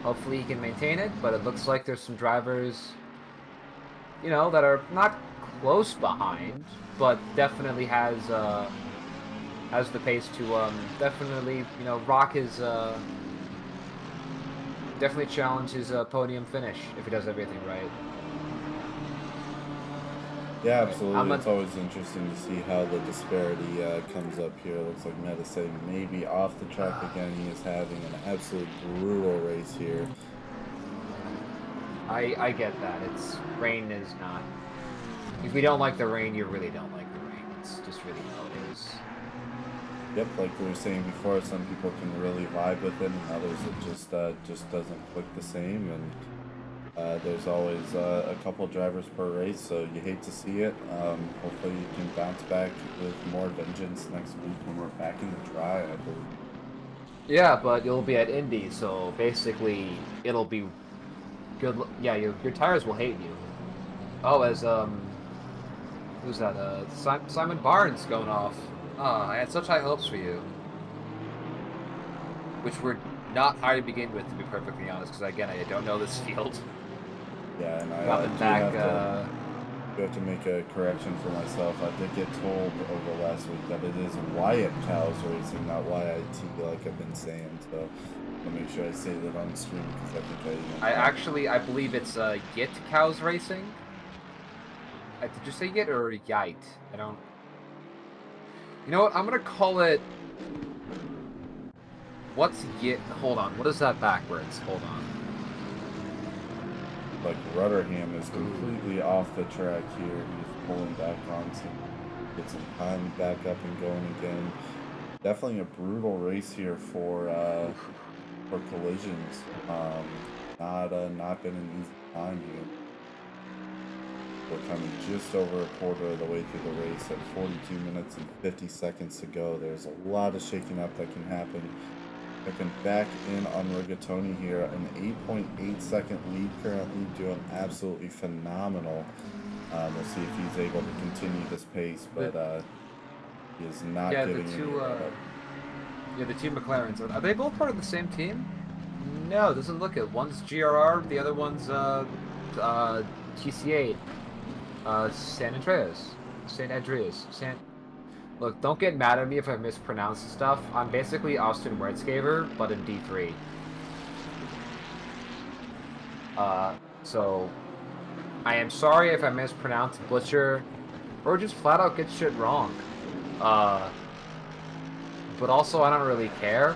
Hopefully he can maintain it, but it looks like there's some drivers, that are not close behind, but definitely has the pace to definitely rock his definitely challenge his podium finish if he does everything right. Yeah, absolutely. a- It's always interesting to see how the disparity comes up here. It looks like Meta saying maybe off the track again. He is having an absolute brutal race here. I get that. Rain is not. If we don't like the rain, you really don't like the rain. It's just really how it is. Yep, like we were saying before, some people can really vibe with it, and others it just doesn't click the same. And there's always a couple drivers per race, so you hate to see it. Hopefully, you can bounce back with more vengeance next week when we're back in the dry, I believe. Yeah, but you'll be at Indy, so basically it'll be good. Yeah, your tires will hate you. Oh, as who's that? Simon Barnes going off. I had such high hopes for you, which were not high to begin with, to be perfectly honest. Because again, I don't know this field. Yeah, and I Got do back. have to make a correction for myself. I did get told over last week that it is Wyatt Cows Racing, not YIT, like I've been saying. So I'll make sure I say that on stream because I think I believe it's Yit Cows Racing. Did you say Yit or Yite? I don't. You know what? I'm gonna call it. What's Yit? Hold on. What is that backwards? Hold on. like Rudderham is completely off the track here. He's pulling back on to get some time back up and going again. Definitely a brutal race here for collisions. Not been an easy time here. We're coming just over a quarter of the way through the race at 42 minutes and 50 seconds to go. There's a lot of shaking up that can happen. Looking back in on Rigatoni here, an 8.8 second lead currently, doing absolutely phenomenal. We'll see if he's able to continue this pace, but he is not giving any up. Yeah, the two McLarens. Are they both part of the same team? No, doesn't look it. One's GRR, the other one's TC8. San Andreas. Look, don't get mad at me if I mispronounce stuff. I'm basically Austin Wertzgaver, but in D3. So I am sorry if I mispronounce, butcher, or just flat out get shit wrong. But also I don't really care.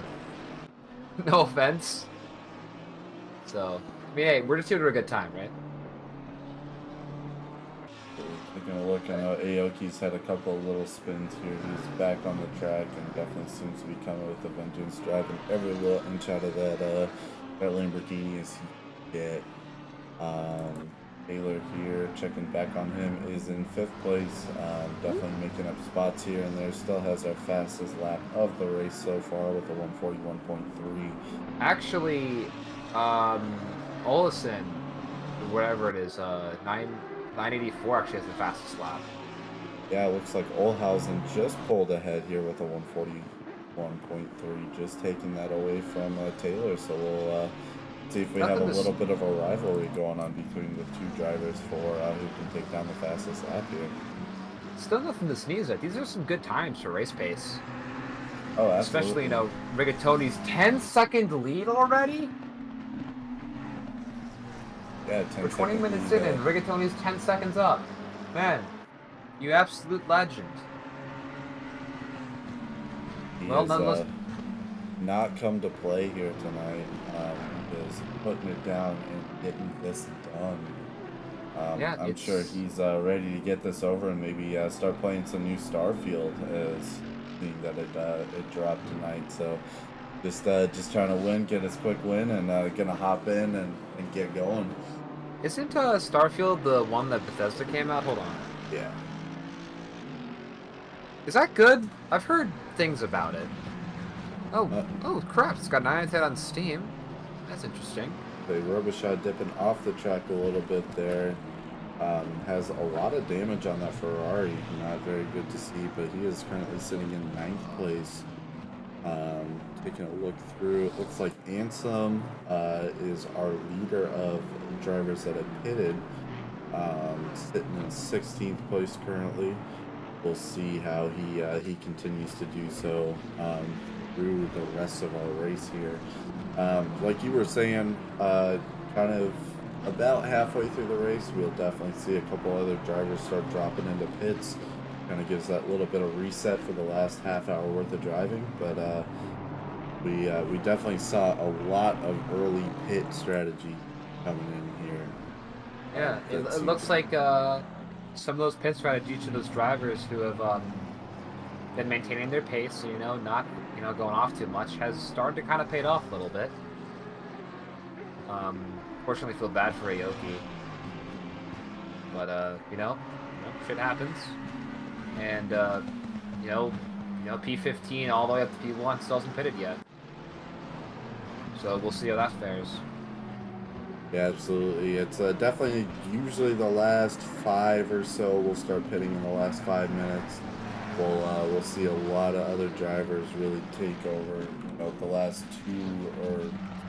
No offense. So, I mean, hey, we're just here to have a good time, right? Taking a look, I know Aoki's had a couple of little spins here. He's back on the track and definitely seems to be coming with a vengeance, driving every little inch out of that Lamborghini as he can get. Taylor here, checking back on him, is in 5th place. Definitely making up spots here and there. Still has our fastest lap of the race so far with a 141.3. Actually, Olesen, whatever it is, 984 actually has the fastest lap. Yeah, it looks like Olhausen just pulled ahead here with a 141.3, just taking that away from Taylor. So we'll see if we have a little bit of a rivalry going on between the two drivers for who can take down the fastest lap here. Still nothing to sneeze at. These are some good times for race pace. Oh, Especially, absolutely. Rigatoni's 10-second lead already? Yeah, We're 20 minutes in and Rigatoni's 10 seconds up. Man, you absolute legend. He Well, has nonetheless, not come to play here tonight. He is putting it down and getting this done. Yeah, I'm sure he's ready to get this over and maybe start playing some new Starfield, as seeing that it dropped tonight. So just trying to win, get his quick win, and gonna hop in and get going. isn't Starfield the one that Bethesda came out? Hold on. Yeah. Is that good? I've heard things about it. Oh crap! It's got 9 out of 10 on Steam. That's interesting. The Robichaud dipping off the track a little bit there. Has a lot of damage on that Ferrari. Not very good to see, but he is currently sitting in 9th place. Taking a look through, it looks like Ansem is our leader of drivers that have pitted. Sitting in 16th place currently. We'll see how he continues to do so through the rest of our race here. Like you were saying, kind of about halfway through the race, we'll definitely see a couple other drivers start dropping into pits. Kind of gives that little bit of reset for the last half hour worth of driving. But we definitely saw a lot of early pit strategy coming in here. Yeah, it looks like some of those pit strategies to those drivers who have been maintaining their pace, not going off too much, has started to kind of paid off a little bit. Fortunately, feel bad for Aoki, but shit happens, and P15 all the way up to P1 still hasn't pitted yet, so we'll see how that fares. Yeah, absolutely. It's definitely usually the last 5 or so. We'll start pitting in the last 5 minutes. We'll see a lot of other drivers really take over. The last 2 or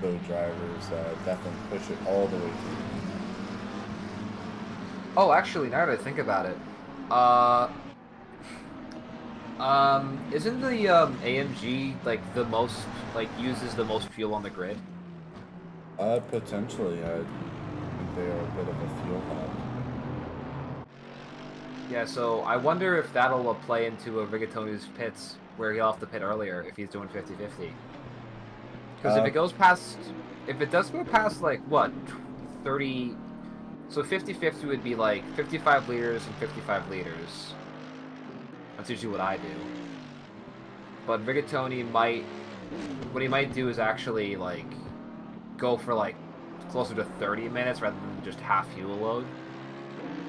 so drivers definitely push it all the way through. Oh, actually, now that I think about it, isn't the AMG like the most uses the most fuel on the grid? Potentially. I think they are a bit of a fuel hub. Yeah, so I wonder if that'll play into Rigatoni's pits, where he'll have to pit earlier if he's doing 50-50. Because if it does go past, like, what, 30... So 50-50 would be, like, 55 liters and 55 liters. That's usually what I do. But Rigatoni might... What he might do is actually, like, go for, like, closer to 30 minutes rather than just half fuel load.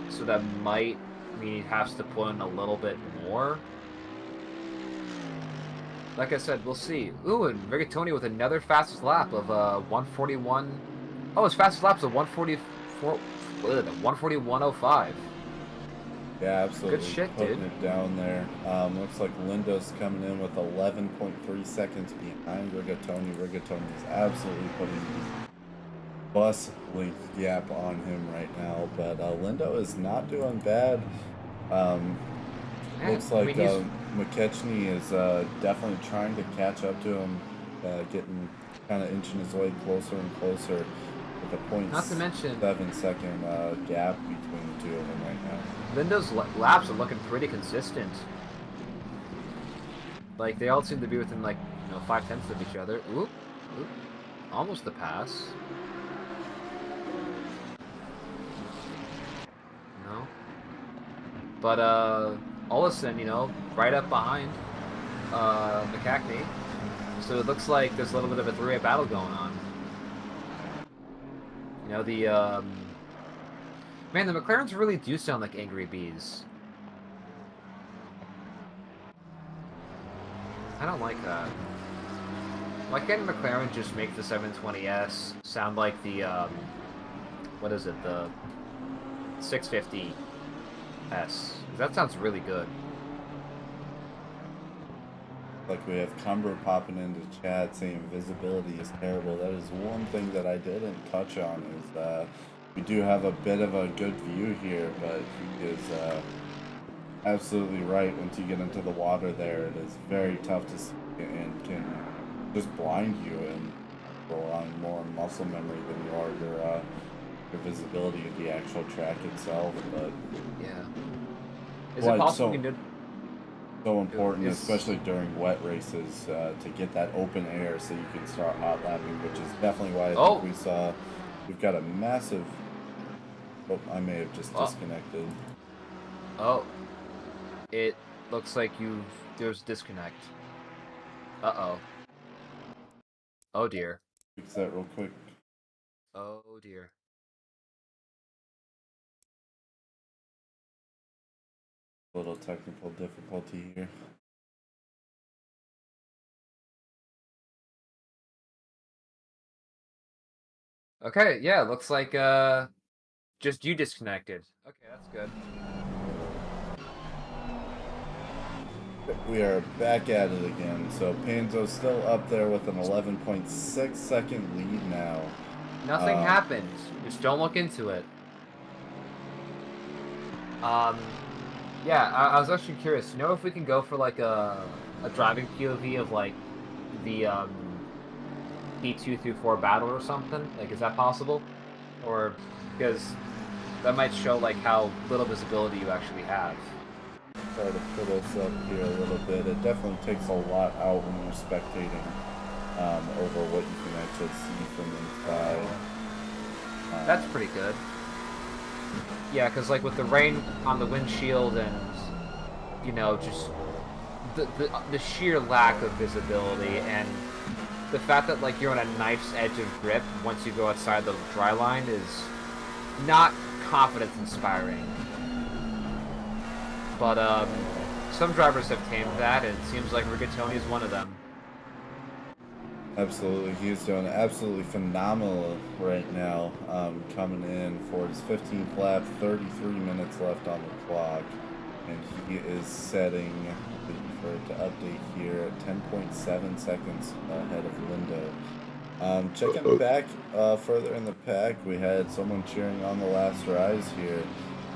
So that might mean he has to put in a little bit more. Like I said, we'll see. Ooh, and Rigatoni with another fastest lap of 141. Oh, his fastest lap's of 141.05. Yeah, absolutely. Good shit, putting dude. It down there. Looks like Lindo's coming in with 11.3 seconds behind Rigatoni. Rigatoni is absolutely putting the bus length gap on him right now, but Lindo is not doing bad. Looks like McKechnie is definitely trying to catch up to him, getting kind of inching his way closer and closer with a 0.7 second gap between the two of them right now. Lindo's laps are looking pretty consistent. Like, they all seem to be within, like, 5/10 of each other. Oop. Almost the pass. No. But, Olesen, right up behind, McKechnie. So it looks like there's a little bit of a three-way battle going on. Man, the McLarens really do sound like angry bees. I don't like that. Why can't McLaren just make the 720S sound like the, what is it, the 650S? That sounds really good. Like we have Cumber popping into chat saying visibility is terrible. That is one thing that I didn't touch on is we do have a bit of a good view here, but he is absolutely right. Once you get into the water there, it is very tough to see and can just blind you and rely on more muscle memory than you are your visibility of the actual track itself. But yeah, is it possible you so important, especially during wet races, to get that open air so you can start hot lapping, which is definitely why I think we've got a massive... Oh, I may have just disconnected. Oh, it looks like there's disconnect. Uh-oh. Oh dear. Fix that real quick. Oh dear. A little technical difficulty here. Okay, yeah, looks like just you disconnected. Okay, that's good. We are back at it again. So Panzo's still up there with an 11.6 second lead now. Nothing happened. Just don't look into it. Yeah, I was actually curious. If we can go for like a driving POV of like the P2 through 4 battle or something? Like, is that possible? Or because that might show like how little visibility you actually have. Try to put us up here a little bit. It definitely takes a lot out when you're spectating over what you can actually see from inside. That's pretty good. Yeah, because like with the rain on the windshield and you know just the sheer lack of visibility and the fact that like you're on a knife's edge of grip once you go outside the dry line is not confidence inspiring. But some drivers have tamed that, and it seems like Rigatoni is one of them. Absolutely, he's doing absolutely phenomenal right now, coming in for his 15th lap, 33 minutes left on the clock, and he is setting, for it to update here, at 10.7 seconds ahead of Lindo. Checking back further in the pack, we had someone cheering on the last rise here,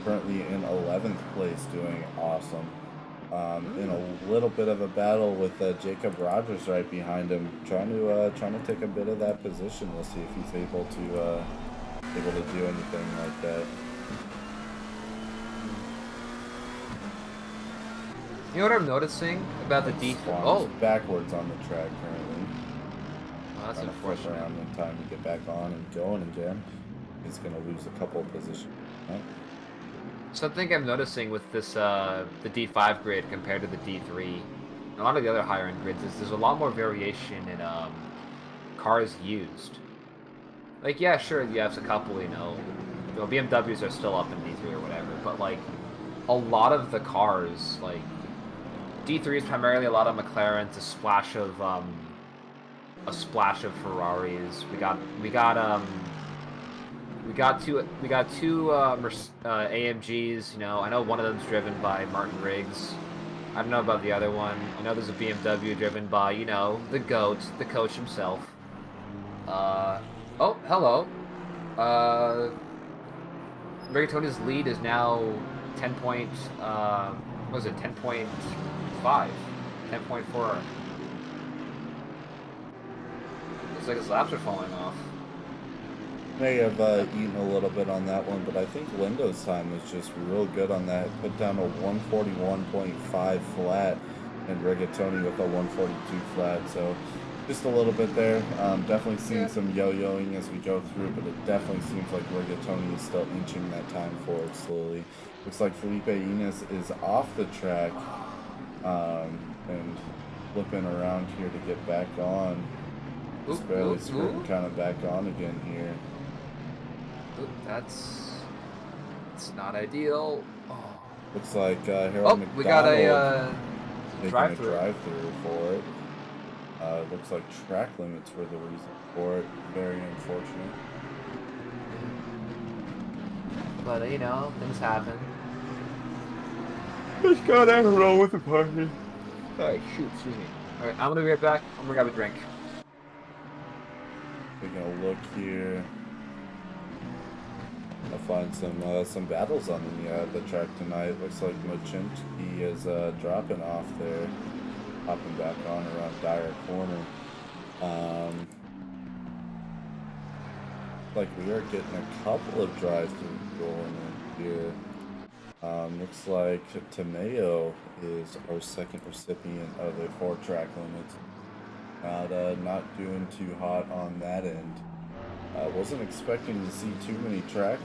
currently in 11th place, doing awesome. In a little bit of a battle with Jacob Rogers right behind him, trying to take a bit of that position. We'll see if he's able to do anything like that. You know what I'm noticing about the D? Oh, backwards on the track currently. Oh, that's Trying to flip unfortunate. around in time to get back on and going again. He's gonna lose a couple of positions. Right? Something I'm noticing with this the D5 grid compared to the D3, and a lot of the other higher end grids is there's a lot more variation in cars used. Like yeah, sure you have a couple, you know, BMWs are still up in D3 or whatever, but like a lot of the cars, like D3 is primarily a lot of McLarens, a splash of Ferraris. We got two AMGs. You know, I know one of them's driven by Martin Riggs. I don't know about the other one. I know there's a BMW driven by, you know, the GOAT, the coach himself. Oh, hello. Rigatoni's lead is now 10 point, what was it, 10.5? 10.4. Looks like his laps are falling off. May have eaten a little bit on that one, but I think Lindo's time was just real good on that. Put down a 141.5 flat, and Rigatoni with a 142 flat. So just a little bit there. Definitely seeing some yo-yoing as we go through, but it definitely seems like Rigatoni is still inching that time forward slowly. Looks like Felipe Enos is off the track and flipping around here to get back on. Just barely skirting kind of back on again here. Oop, that's not ideal. Oh. Looks like Harold McDonald we got a making drive-through. a drive-through for it. Looks like track limits were the reason for it. Very unfortunate. But you know, things happen. Just gotta roll with the party. Alright, shoot, excuse me. Alright, I'm gonna be right back. I'm gonna grab a drink. Taking a look here. I'll find some battles on the track tonight. Looks like Mochinski is dropping off there, hopping back on around Dyer Corner. Like we are getting a couple of drive-throughs going in here. Looks like Tomeo is our second recipient of a 4-track limit. Not doing too hot on that end. Wasn't expecting to see too many track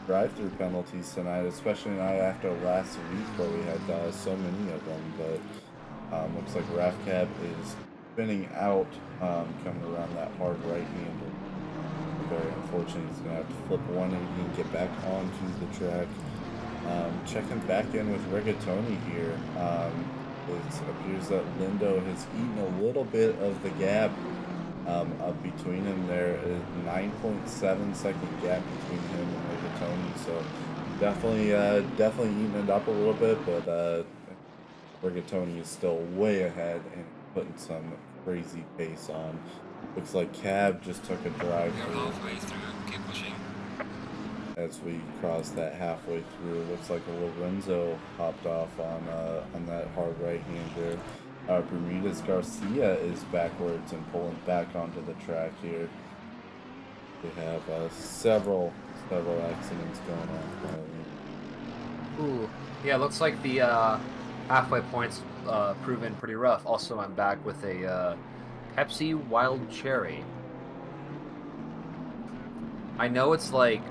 drive-through penalties tonight, especially not after last week where we had so many of them. But looks like Rafcab is spinning out, coming around that hard right handle. Very unfortunate. He's gonna have to flip 180 and get back onto the track. Checking back in with Rigatoni here. It appears that Lindo has eaten a little bit of the gap up between them. There is 9.7 second gap between him and Rigatoni, so definitely eating it up a little bit, but Rigatoni is still way ahead and putting some crazy pace on. Looks like Cab just took a drive through. Halfway through, keep pushing. As we cross that halfway through, looks like a Lorenzo hopped off on that hard right hander. Bermudez Garcia is backwards and pulling back onto the track here. We have several accidents going on currently. Ooh, yeah, looks like the halfway points proven pretty rough. Also, I'm back with a Pepsi Wild Cherry. I know it's like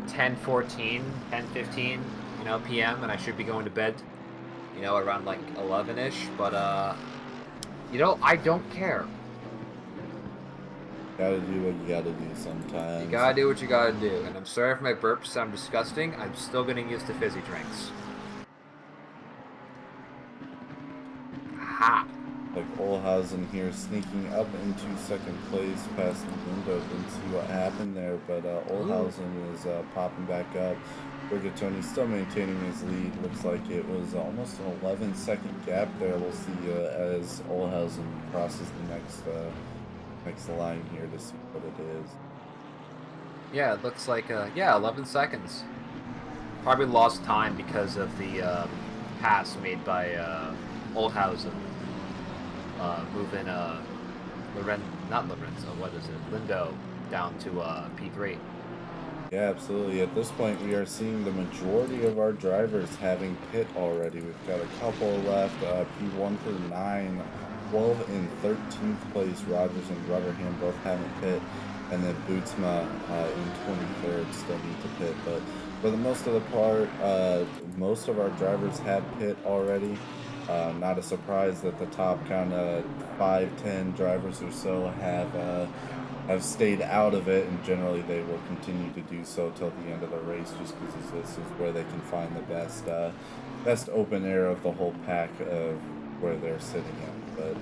10:14, 10:15, you know, PM, and I should be going to bed, you know, around like 11-ish, but you know, I don't care. Gotta do what you gotta do sometimes. You gotta do what you gotta do, and I'm sorry if my burps sound disgusting. I'm still getting used to fizzy drinks. Ha! Like Oulhausen here sneaking up into second place past the window. Didn't see what happened there, but Oulhausen is popping back up. Rigatoni still maintaining his lead. Looks like it was almost an 11-second gap there. We'll see as Oulhausen crosses the next line here to see what it is. Yeah, it looks like, yeah, 11 seconds. Probably lost time because of the pass made by Oulhausen. Moving Lindo down to P3. Yeah, absolutely. At this point, we are seeing the majority of our drivers having pit already. We've got a couple left, P1 through 9, 12 and 13th place. Rogers and Rutherham both haven't pit, and then Bootsma in 23rd still need to pit. But for the most of the part, most of our drivers have pit already. Not a surprise that the top kind of 5-10 drivers or so have stayed out of it, and generally they will continue to do so till the end of the race, just because this is where they can find the best open air of the whole pack of where they're sitting at. But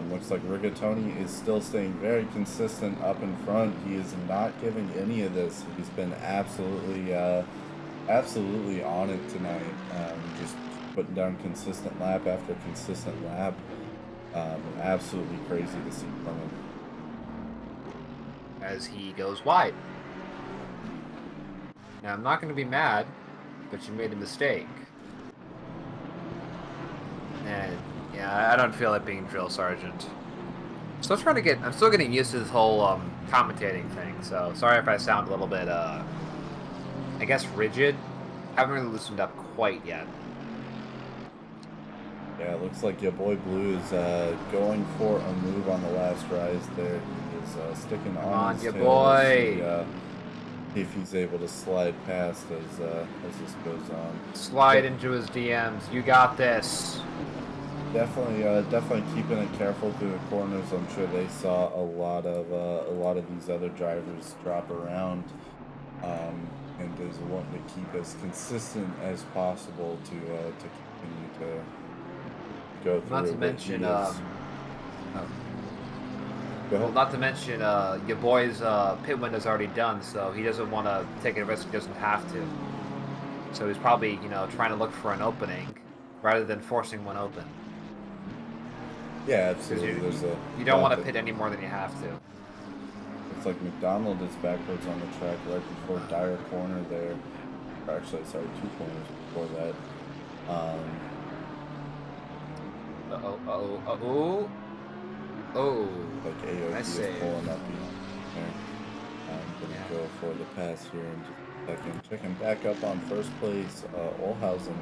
looks like Rigatoni is still staying very consistent up in front. He is not giving any of this. He's been absolutely on it tonight. Just putting down consistent lap after consistent lap. Absolutely crazy to see from him. As he goes wide. Now, I'm not going to be mad, but you made a mistake. And, yeah, I don't feel like being drill sergeant. I'm still getting used to this whole commentating thing, so sorry if I sound a little bit, I guess rigid. Haven't really loosened up quite yet. Yeah, it looks like your boy Blue is going for a move on the last rise there. He is sticking on his your tail. boy. See if he's able to slide past as this goes on. Slide into his DMs. You got this. Definitely keeping it careful through the corners. I'm sure they saw a lot of these other drivers drop around, and is wanting to keep as consistent as possible to continue to go through. Not to mention, Go ahead. not to mention, your boy's pit window's already done, so he doesn't want to take a risk. He doesn't have to. So he's probably, you know, trying to look for an opening rather than forcing one open. Yeah, absolutely. You don't want to pit any more than you have to. Looks like McDonald is backwards on the track right before Dyer corner there. Or actually, sorry, 2 corners before that. Oh. Like AOT Nice is save. pulling up there. I'm gonna go for the pass here in just a second. Checking back up on first place, Oulhausen.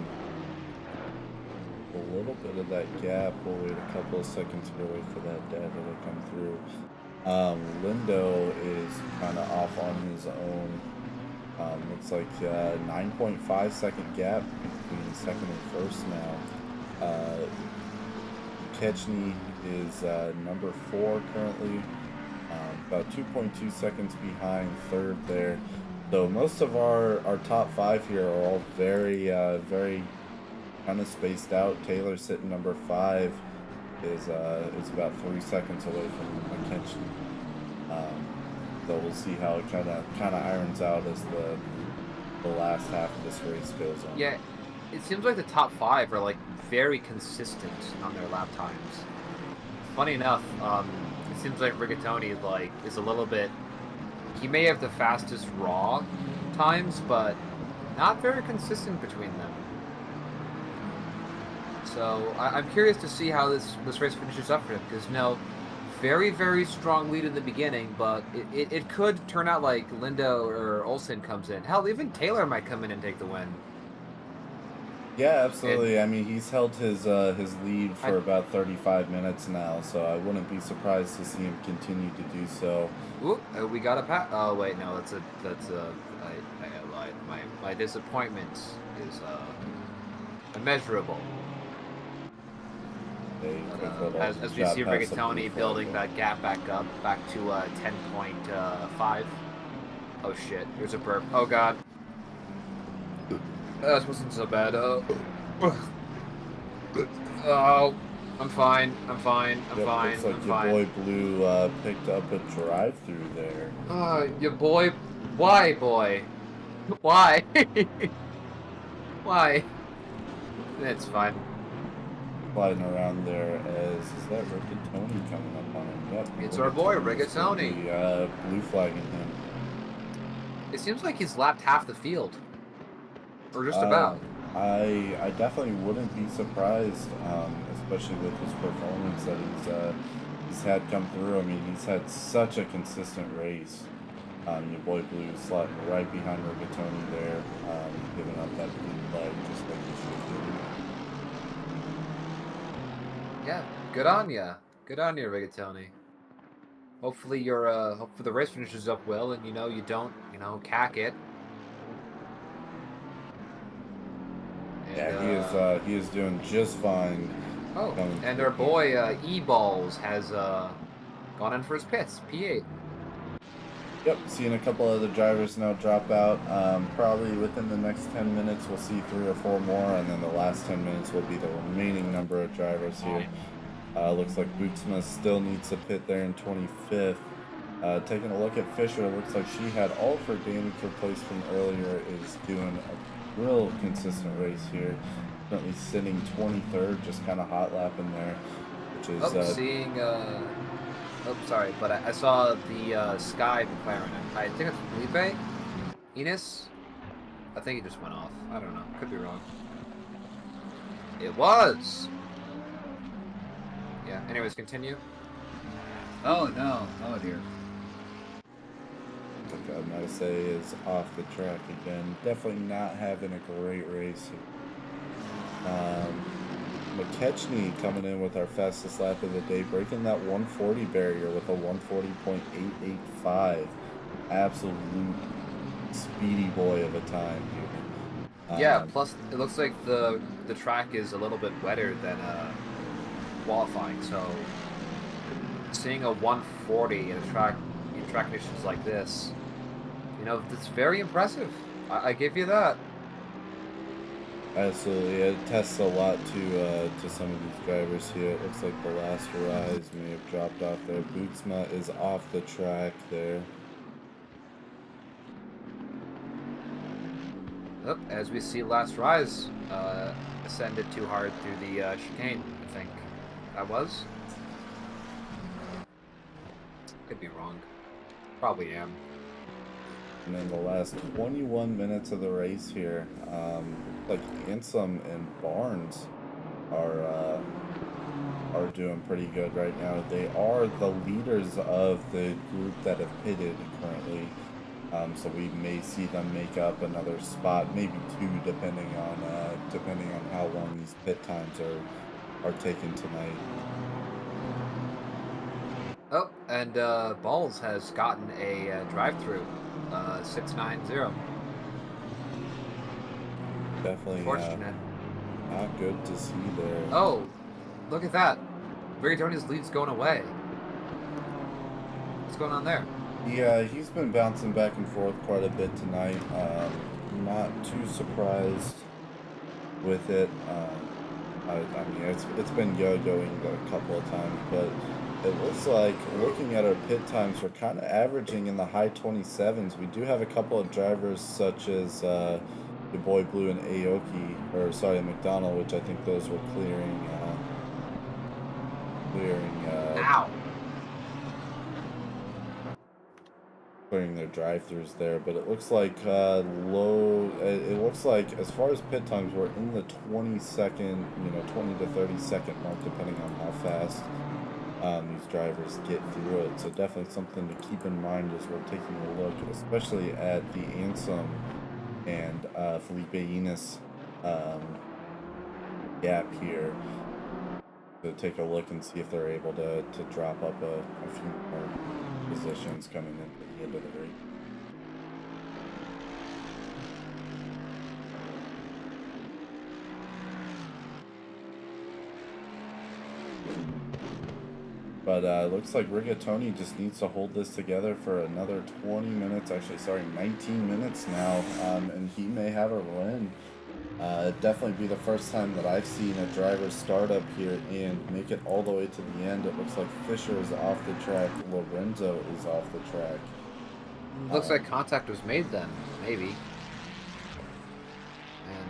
A little bit of that gap. We'll wait a couple of seconds here, wait for that data to come through. Lindo is kind of off on his own. Looks like 9.5 second gap between second and first now. Ketchney is number 4 currently, about 2.2 seconds behind third there. So most of our top 5 here are all very kind of spaced out. Taylor sitting number 5 is about 3 seconds away from Ketchney. So we'll see how it kind of irons out as the last half of this race goes on. Yeah, it seems like the top 5 are like very consistent on their lap times. Funny enough, it seems like Rigatoni is a little bit. He may have the fastest raw times, but not very consistent between them. So I'm curious to see how this race finishes up for him, because very, very strong lead in the beginning, but it could turn out like Lindo or Olsen comes in. Hell, even Taylor might come in and take the win. Yeah, absolutely. I mean, he's held his lead for about 35 minutes now, so I wouldn't be surprised to see him continue to do so. Ooh, we got a pat. Oh wait, no, that's a my disappointment is immeasurable. As we see Rigatoni building that gap back to 10.5. Oh shit, here's a burp. Oh god. This wasn't so bad. Oh, I'm fine. I'm fine. I'm fine. Looks like I'm your fine. boy Blue picked up a drive-through there. Your boy. Why, boy? Why? Why? It's fine. Sliding around there is that Rigatoni coming up on him? Yep. It's our boy, Rigatoni. Blue flagging him. It seems like he's lapped half the field. Or just about. I definitely wouldn't be surprised, especially with his performance that he's had come through. I mean, he's had such a consistent race. Your boy Blue sliding right behind Rigatoni there, giving up that lead leg just like he should do. Yeah, good on ya. Good on you, Rigatoni. Hopefully hopefully the race finishes up well, and you don't cack it. And, yeah, he is doing just fine. Oh, and our boy E-Balls has gone in for his pits, P8. Yep, seeing a couple other drivers now drop out. Probably within the next 10 minutes, we'll see 3 or 4 more, and then the last 10 minutes will be the remaining number of drivers here. Looks like Bootsma still needs to pit there in 25th. Taking a look at Fisher, it looks like she had all of her damage replaced from earlier, is doing a real consistent race here. Currently sitting 23rd, just kind of hot lapping there, which is... seeing... Oh, sorry, but I saw the Sky McLaren. I think it's Felipe? Enos? I think he just went off. I don't know. Could be wrong. It was! Yeah, anyways, continue. Oh, no. Oh, dear. I might say is off the track again. Definitely not having a great race here. McKechnie coming in with our fastest lap of the day, breaking that 140 barrier with a 140.885. Absolute speedy boy of a time here. Yeah, plus it looks like the track is a little bit wetter than qualifying, so seeing a 140 in track conditions like this, it's very impressive. I give you that. Absolutely, it tests a lot to some of these drivers here. It looks like the last rise may have dropped off there. Bootsma is off the track there. Oh, as we see, last rise ascended too hard through the chicane. I think that was. Could be wrong. Probably am. And then the last 21 minutes of the race here, like Anselm and Barnes are doing pretty good right now. They are the leaders of the group that have pitted currently, so we may see them make up another spot, maybe 2, depending on how long these pit times are taken tonight. Oh, and Balls has gotten a drive-through. 690. Definitely Fortunate. not good to see there. Oh, look at that. Rigatoni's lead's going away. What's going on there? Yeah, he's been bouncing back and forth quite a bit tonight. Not too surprised with it. I mean, it's been yo-yoing a couple of times, but it looks like, looking at our pit times, we're kind of averaging in the high 27s. We do have a couple of drivers such as your boy Blue and Aoki, or sorry, McDonald, which I think those were clearing. Ow! putting their drive-throughs there, but it looks like it looks like as far as pit times, we're in the 20-second, 20 to 30-second mark, depending on how fast these drivers get through it. So definitely something to keep in mind as we're taking a look, especially at the Ansem and Felipe Enos gap here, to take a look and see if they're able to drop up a few more positions coming into the end of the race. But it looks like Rigatoni just needs to hold this together for another 20 minutes, actually, sorry, 19 minutes now, and he may have a win. It'd definitely be the first time that I've seen a driver start up here and make it all the way to the end. It looks like Fisher is off the track, Lorenzo is off the track. Looks like contact was made then, maybe. And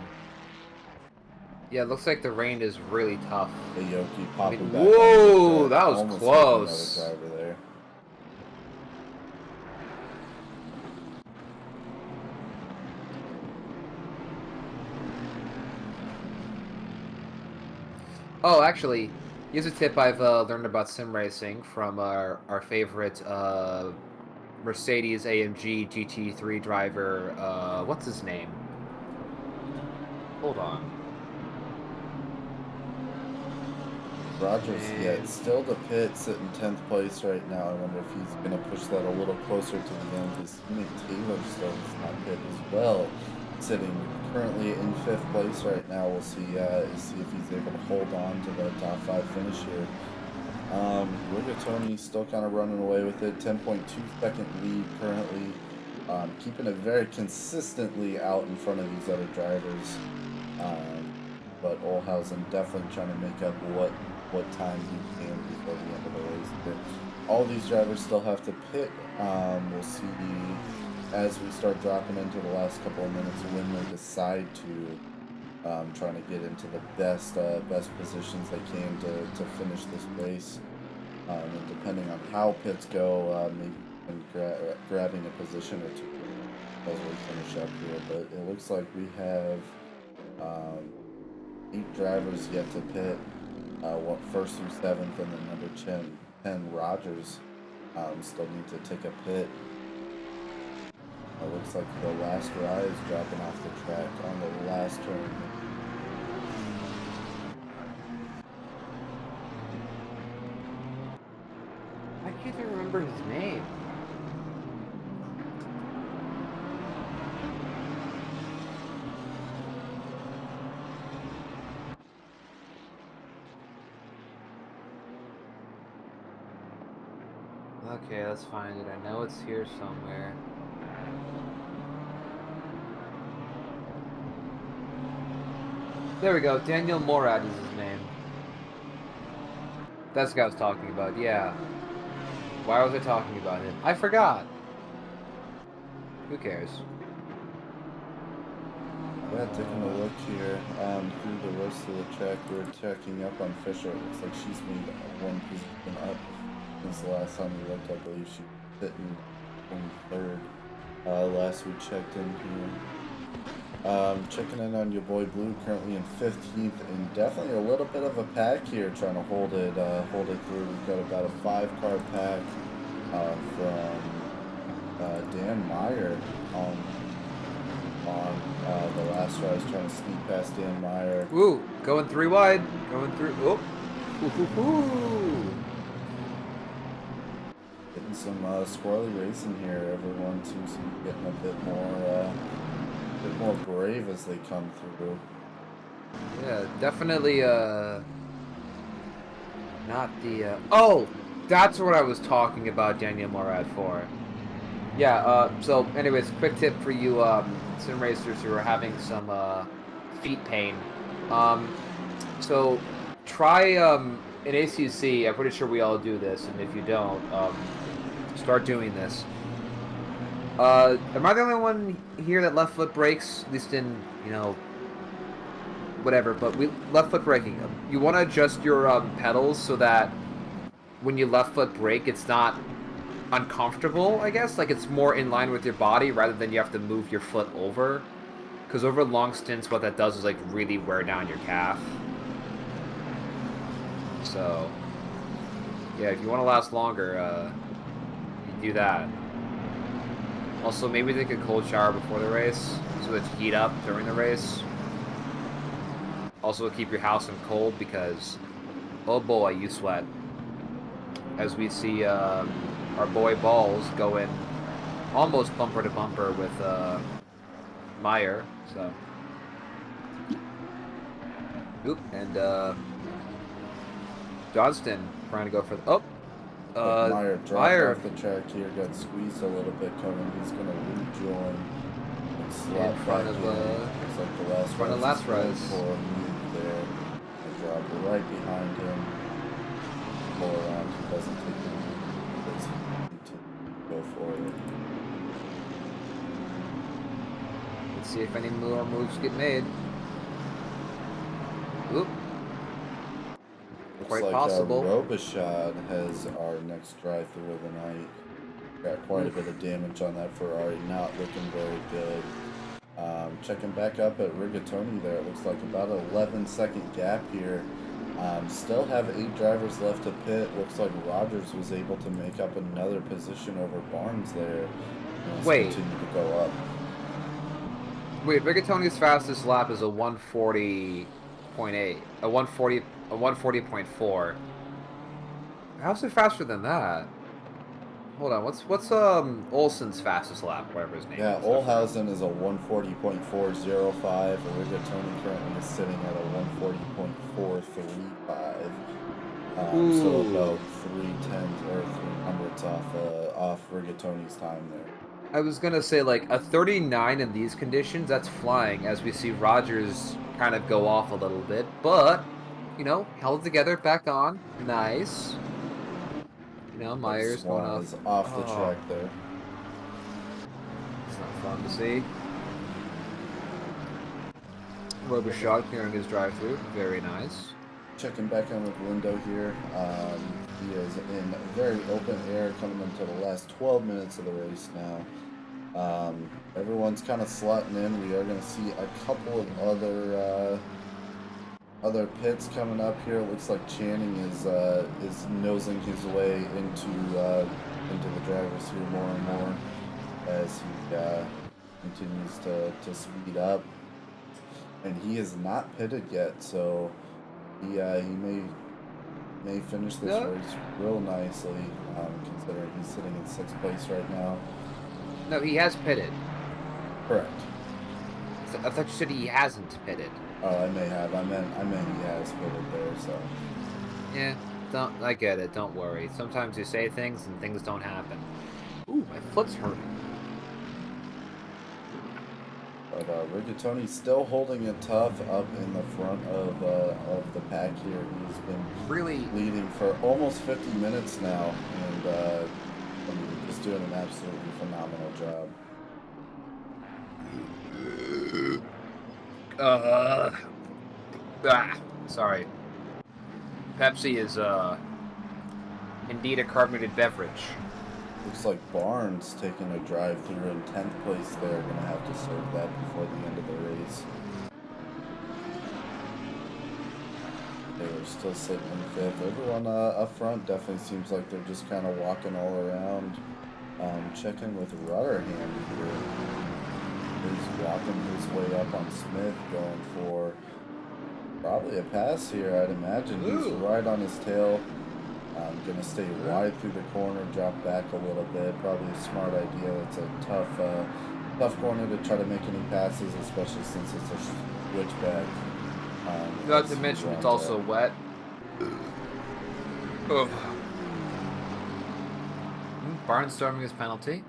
yeah, it looks like the rain is really tough. Aoki popping back. Whoa, that was almost close. another driver there. Oh, actually, here's a tip I've learned about sim racing from our favorite Mercedes AMG GT3 driver. What's his name? Hold on. Rogers, yeah, it's still the pit, sitting 10th place right now. I wonder if he's going to push that a little closer to the end. His teammate Taylor still is not pit as well, sitting currently in 5th place right now. We'll see if he's able to hold on to the top 5 finish here. Rigatoni still kind of running away with it, 10.2 second lead currently, keeping it very consistently out in front of these other drivers. But Olhausen definitely trying to make up what time he can before the end of the race. But all these drivers still have to pit. We'll see as we start dropping into the last couple of minutes when they decide to trying to get into the best positions they can to finish this race. And depending on how pits go, maybe grabbing a position or two as we finish up here. But it looks like we have 8 drivers yet to pit. First through 7th, and then number 10 Rogers still need to take a pit. It looks like the last ride is dropping off the track on the last turn. I can't even remember his name. Okay, let's find it. I know it's here somewhere. There we go. Daniel Morad is his name. That's the guy I was talking about, yeah. Why was I talking about him? I forgot. Who cares? Yeah, taking a look here through the rest of the track, we're checking up on Fisher. It looks like she's made one position up since the last time we looked. I believe she was sitting 23rd last we checked in here. Checking in on your boy Blue, currently in 15th, and definitely a little bit of a pack here, trying to hold it through. We've got about a 5-car pack from Dan Meyer on the last race, trying to sneak past Dan Meyer. Ooh, going 3 wide, going through. Oh, ooh. Getting some squirrely racing here. Everyone seems to be getting a bit more brave as they come through. Yeah, definitely. Not the. Oh, that's what I was talking about Daniel Morad for. Yeah. So, anyways, quick tip for you sim racers who are having some feet pain. So try in ACC. I'm pretty sure we all do this, and if you don't, start doing this. Am I the only one here that left foot brakes? At least in, whatever, but left foot braking. You want to adjust your pedals so that when you left foot brake, it's not uncomfortable, I guess. Like, it's more in line with your body rather than you have to move your foot over. Because over long stints, what that does is, like, really wear down your calf. So, yeah, if you want to last longer, you do that. Also, maybe take a cold shower before the race, so that you heat up during the race. Also, keep your house in cold, because, oh boy, you sweat. As we see our boy Balls going almost bumper to bumper with Meyer, so. Oop, and Johnston trying to go for the, Meyer dropped Meyer off the track here, got squeezed a little bit coming. He's going to rejoin and slot in front back of in. Looks like the last front of rise last is going rise. for a move there. And drop right behind him. Pull around. He doesn't take any to go for it. Let's see if any more moves get made. Oop. Looks Quite like possible. Robichaud has our next drive-through of the night. Got quite a bit of damage on that Ferrari, not looking very good. Checking back up at Rigatoni there, it looks like about an 11-second gap here. Still have 8 drivers left to pit. Looks like Rogers was able to make up another position over Barnes there. And Wait. continue to go up. Wait, Rigatoni's fastest lap is a 140.8. A 140.4. How's it faster than that? Hold on, what's Olsen's fastest lap, whatever his name Yeah, is. Olhausen is a 140.405. Rigatoni currently is sitting at a 140.435. So about 3/10 or 300ths off Rigatoni's time there. I was gonna say, like, a 39 in these conditions, that's flying, as we see Rogers kind of go off a little bit, but, you know, held together, back on, nice. You know, Myers going Swan off. is off the track there. It's not fun to see. Robichaud clearing his drive-through, very nice. Checking back in with Lindo here. He is in very open air coming into the last 12 minutes of the race now. Everyone's kind of slotting in. We are going to see a couple of other pits coming up here. It looks like Channing is nosing his way into the drivers here more and more as he continues to speed up. And he is not pitted yet, so he may finish this race real nicely, considering he's sitting in 6th place right now. No, he has pitted. Correct. I thought you said he hasn't pitted. Oh, I may have. I meant he has pitted there. So. Yeah, I get it. Don't worry. Sometimes you say things and things don't happen. Ooh, my foot's hurting. But Rigatoni's still holding it tough up in the front of the pack here. He's been Really leading for almost 50 minutes now, and just doing an absolutely phenomenal job. Sorry. Pepsi is indeed a carbonated beverage. Looks like Barnes taking a drive-through in 10th place there. Going to have to serve that before the end of the race. They were still sitting in 5th. Everyone up front definitely seems like they're just kind of walking all around. Checking with Rutherham here. He's walking his way up on Smith, going for probably a pass here, I'd imagine. He's right on his tail. Going to stay wide through the corner, drop back a little bit. Probably a smart idea. It's a tough corner to try to make any passes, especially since it's a switchback. Not to mention it's also wet. Ugh. Barnstorming his penalty.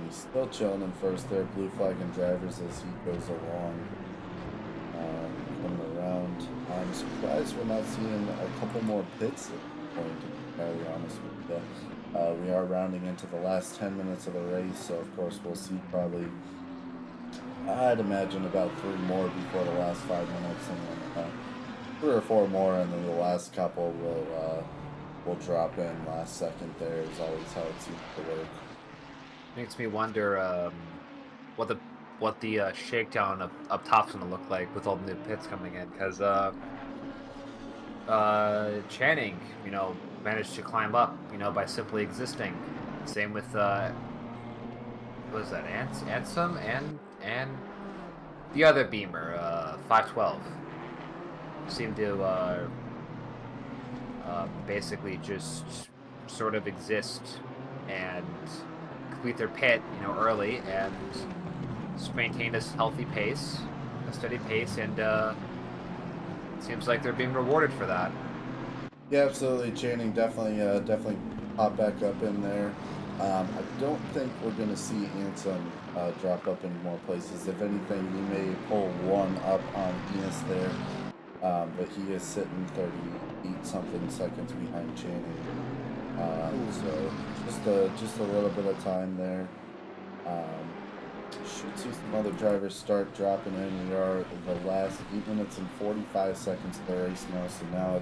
He's still chilling in first there, blue flagging drivers as he goes along. Coming around. I'm surprised we're not seeing a couple more pits at this point, to be entirely honest with you. We are rounding into the last 10 minutes of the race, so of course we'll see probably I'd imagine about 3 more before the last 5 minutes, and then 3 or 4 more, and then the last couple will drop in last second. There is always how it seems to work. Makes me wonder what the shakedown up top's gonna look like with all the new pits coming in, because Channing, managed to climb up, by simply existing. Same with what was that, Ansem and the other Beamer, 512, seemed to basically just sort of exist and complete their pit, early, and just maintain a healthy pace, a steady pace, and it seems like they're being rewarded for that. Yeah, absolutely. Channing definitely pop back up in there. I don't think we're going to see Ansem drop up in more places. If anything, he may pull one up on Enos there, but he is sitting 38 something seconds behind Channing. So just a little bit of time there. Should see some other drivers start dropping in. We are the last 8 minutes and 45 seconds of the race now, so now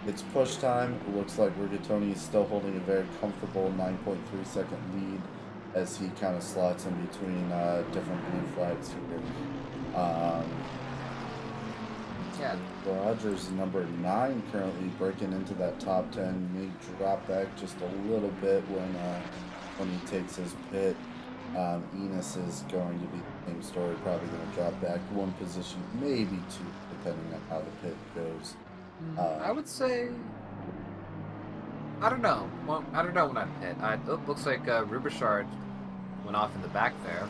it's push time. It looks like Rigatoni is still holding a very comfortable 9.3 second lead as he kind of slots in between different blue flags here. Yeah. Rogers, number 9, currently breaking into that top 10. May drop back just a little bit when he takes his pit. Enos is going to be the same story, probably going to drop back 1 position, maybe 2, depending on how the pit goes. I would say, I don't know. Well, I don't know when I pit. It looks like Rubichard went off in the back there.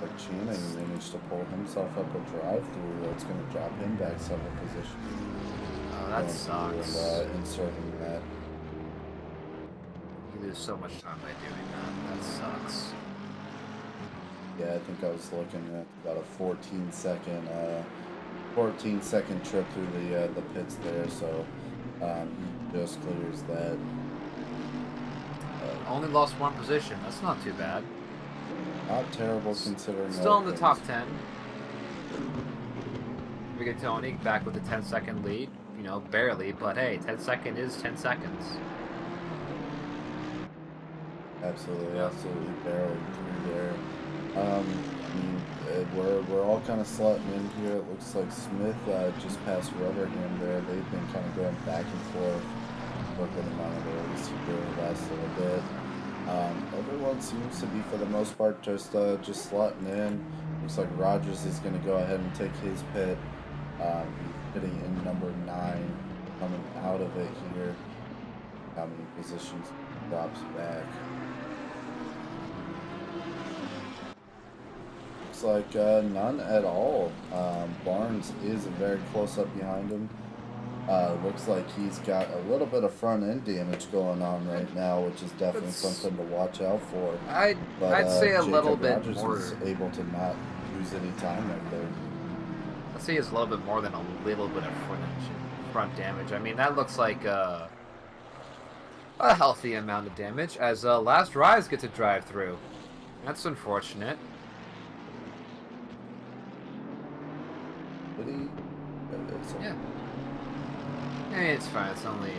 But Channing managed to pull himself up a drive-through that's going to drop him back several positions. Oh, that sucks. Inserting that. You lose so much time by doing that. That sucks. Yeah, I think I was looking at about a 14 second trip through the pits there, so he just clears that. Only lost 1 position. That's not too bad. Not terrible considering. Still in the top 10. Rigatoni back with a 10-second lead. Barely, but hey, 10 second is 10 seconds. Absolutely barely through there. I mean, we're all kind of slotting in here. It looks like Smith just passed Rubberham there. They've been kind of going back and forth, working them on the race here the last little bit. Everyone seems to be, for the most part, just slotting in. Looks like Rogers is going to go ahead and take his pit. He's hitting in number 9, coming out of it here. How many positions drops back? Looks like none at all. Barnes is very close up behind him. Looks like he's got a little bit of front end damage going on right now, which is definitely something to watch out for. I'd say a Jacob little bit Rogers more. is able to not lose any time right there. I'd say it's a little bit more than a little bit of front damage. I mean, that looks like a healthy amount of damage, as Last Rise gets a drive through. That's unfortunate. Did he? Yeah. Hey, it's fine. It's only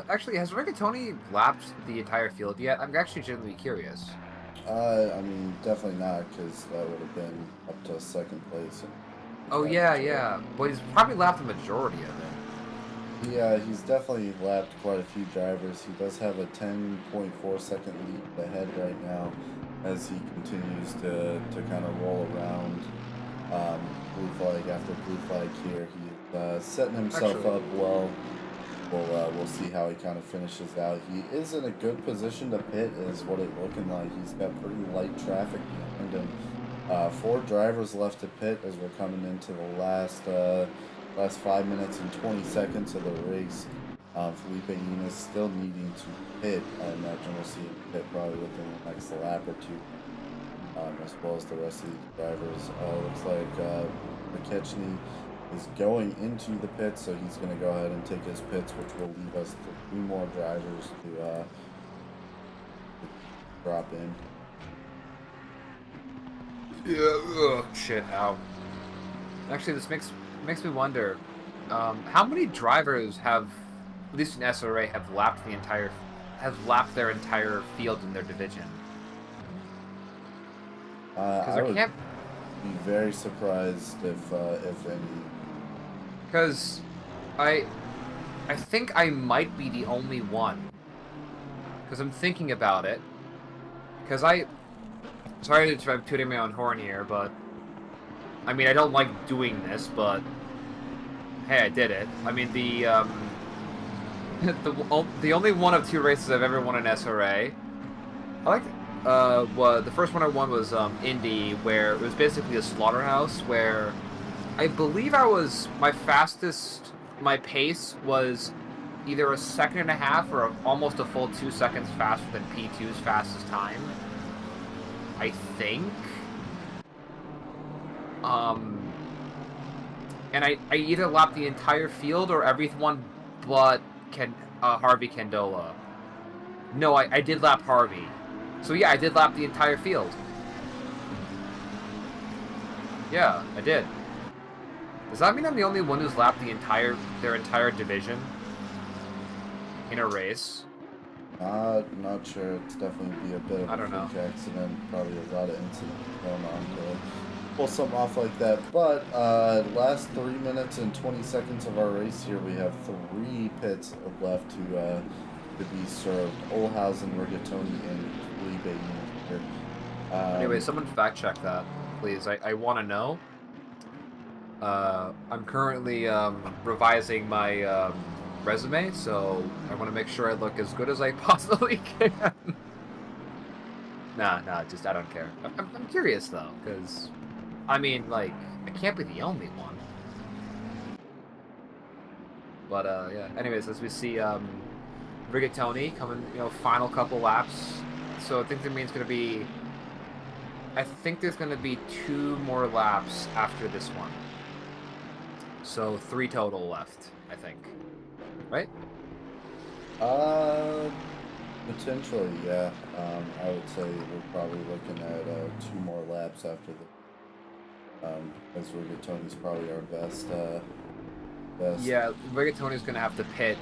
actually, has Rigatoni lapped the entire field yet? I'm actually genuinely curious. I mean, definitely not, because that would have been up to 2nd place. Oh yeah. But he's probably lapped the majority of it. Yeah, he's definitely lapped quite a few drivers. He does have a 10.4 second lead ahead right now as he continues to kind of roll around. Blue flag after blue flag here. He's setting himself up well. We'll see how he kind of finishes out. He is in a good position to pit, is what it's looking like. He's got pretty light traffic behind him. 4 drivers left to pit as we're coming into the last 5 minutes and 20 seconds of the race. Felipe Enos still needing to pit. I imagine we'll see him pit probably within the next lap or 2. As well as the rest of these drivers. Looks like McKechnie is going into the pit, so he's going to go ahead and take his pits, which will leave us 3 more drivers to drop in. Yeah. Ugh, shit. Ow. Actually, this makes me wonder. How many drivers have, at least in SRA, have lapped their entire field in their division? Because I I would can't. be very surprised if any. Because I think I might be the only one. Because I'm thinking about it. Because sorry if I'm tooting my own horn here, but I mean I don't like doing this, but hey, I did it. I mean the only one of 2 races I've ever won in SRA. I like well, the first one I won was Indy, where it was basically a slaughterhouse, where I believe my pace was either a second and a half or almost a full 2 seconds faster than P2's fastest time. I think. And I either lapped the entire field or everyone but Harvey Candola. No, I did lap Harvey. So yeah, I did lap the entire field. Yeah, I did. Does that mean I'm the only one who's lapped their entire division in a race? Not sure. It's definitely be a bit of a freak accident. Probably a lot of incidents going on to pull something off like that. But last 3 minutes and 20 seconds of our race here, we have 3 pits left to be served. Olhausen, Rigatoni, and Felipe here. Anyway, someone fact check that, please. I want to know. I'm currently revising my resume, so I want to make sure I look as good as I possibly can. Nah, just I don't care. I'm curious though, because I mean, like, I can't be the only one. But yeah. Anyways, as we see, Rigatoni coming, final couple laps. So I think there's going to be 2 more laps after this one. So 3 total left, I think. Right? Potentially, yeah. I would say we're probably looking at 2 more laps after the. As Rigatoni's probably our best. Yeah, Rigatoni's going to have to pit.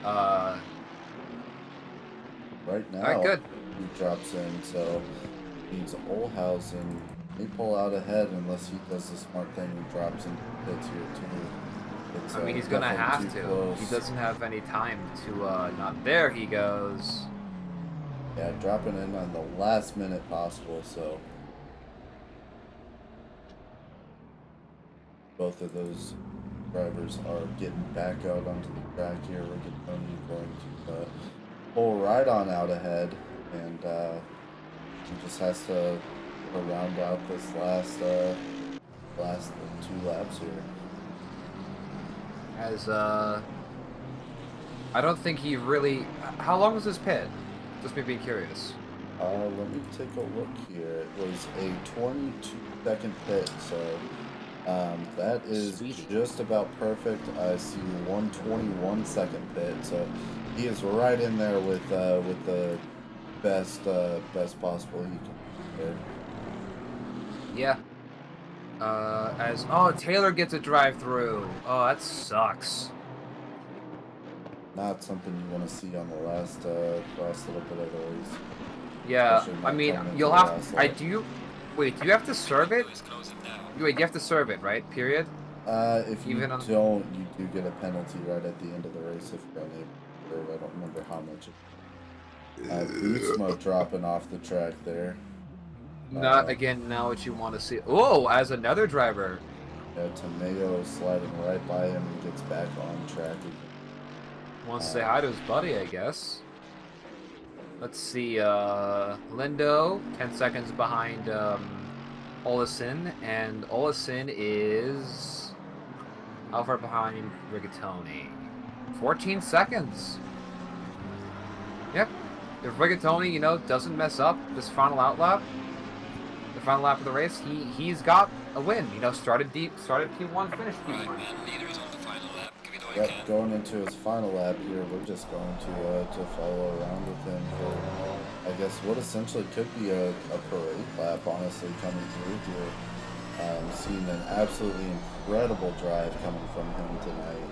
Right now, Alright, good. He drops in, so means Olhausen may pull out ahead unless he does the smart thing and drops into the pits here too. It's, I mean, he's gonna have to. Close. He doesn't have any time to not. There he goes. Yeah, dropping in on the last minute possible, so both of those drivers are getting back out onto the track here. Rigatoni going to pull right on out ahead, and he just has to round out this last 2 laps here. As I don't think he really. How long was his pit? Just me being curious. Let me take a look here. It was a 22-second pit, so that is Sweetie. just about perfect. I see 121-second pit, so he is right in there with the best possible he can do there. Yeah. Taylor gets a drive-through. Oh, that sucks. Not something you want to see on the last little bit of the race. Yeah, Especially I not mean, coming into you'll the have. last I lap. do. Wait, do you have to serve it? Wait, you have to serve it, right? Period. If you Even on- don't, you do get a penalty right at the end of the race if you're unable to serve. I don't remember how much. Bootsma dropping off the track there. Not again. Now, what you want to see? Oh, as another driver. Yeah, Tomeo sliding right by him and gets back on track again. Wants to say hi to his buddy, I guess. Let's see. Lindo, 10 seconds behind Olesen, and Olesen is how far behind Rigatoni? 14 seconds. Yep. If Rigatoni, doesn't mess up this final outlap, the final lap of the race, he's got a win. Started P1, finished P1. Yep, going into his final lap here, we're just going to follow around with him for I guess what essentially could be a parade lap, honestly, coming through here. Seeing an absolutely incredible drive coming from him tonight.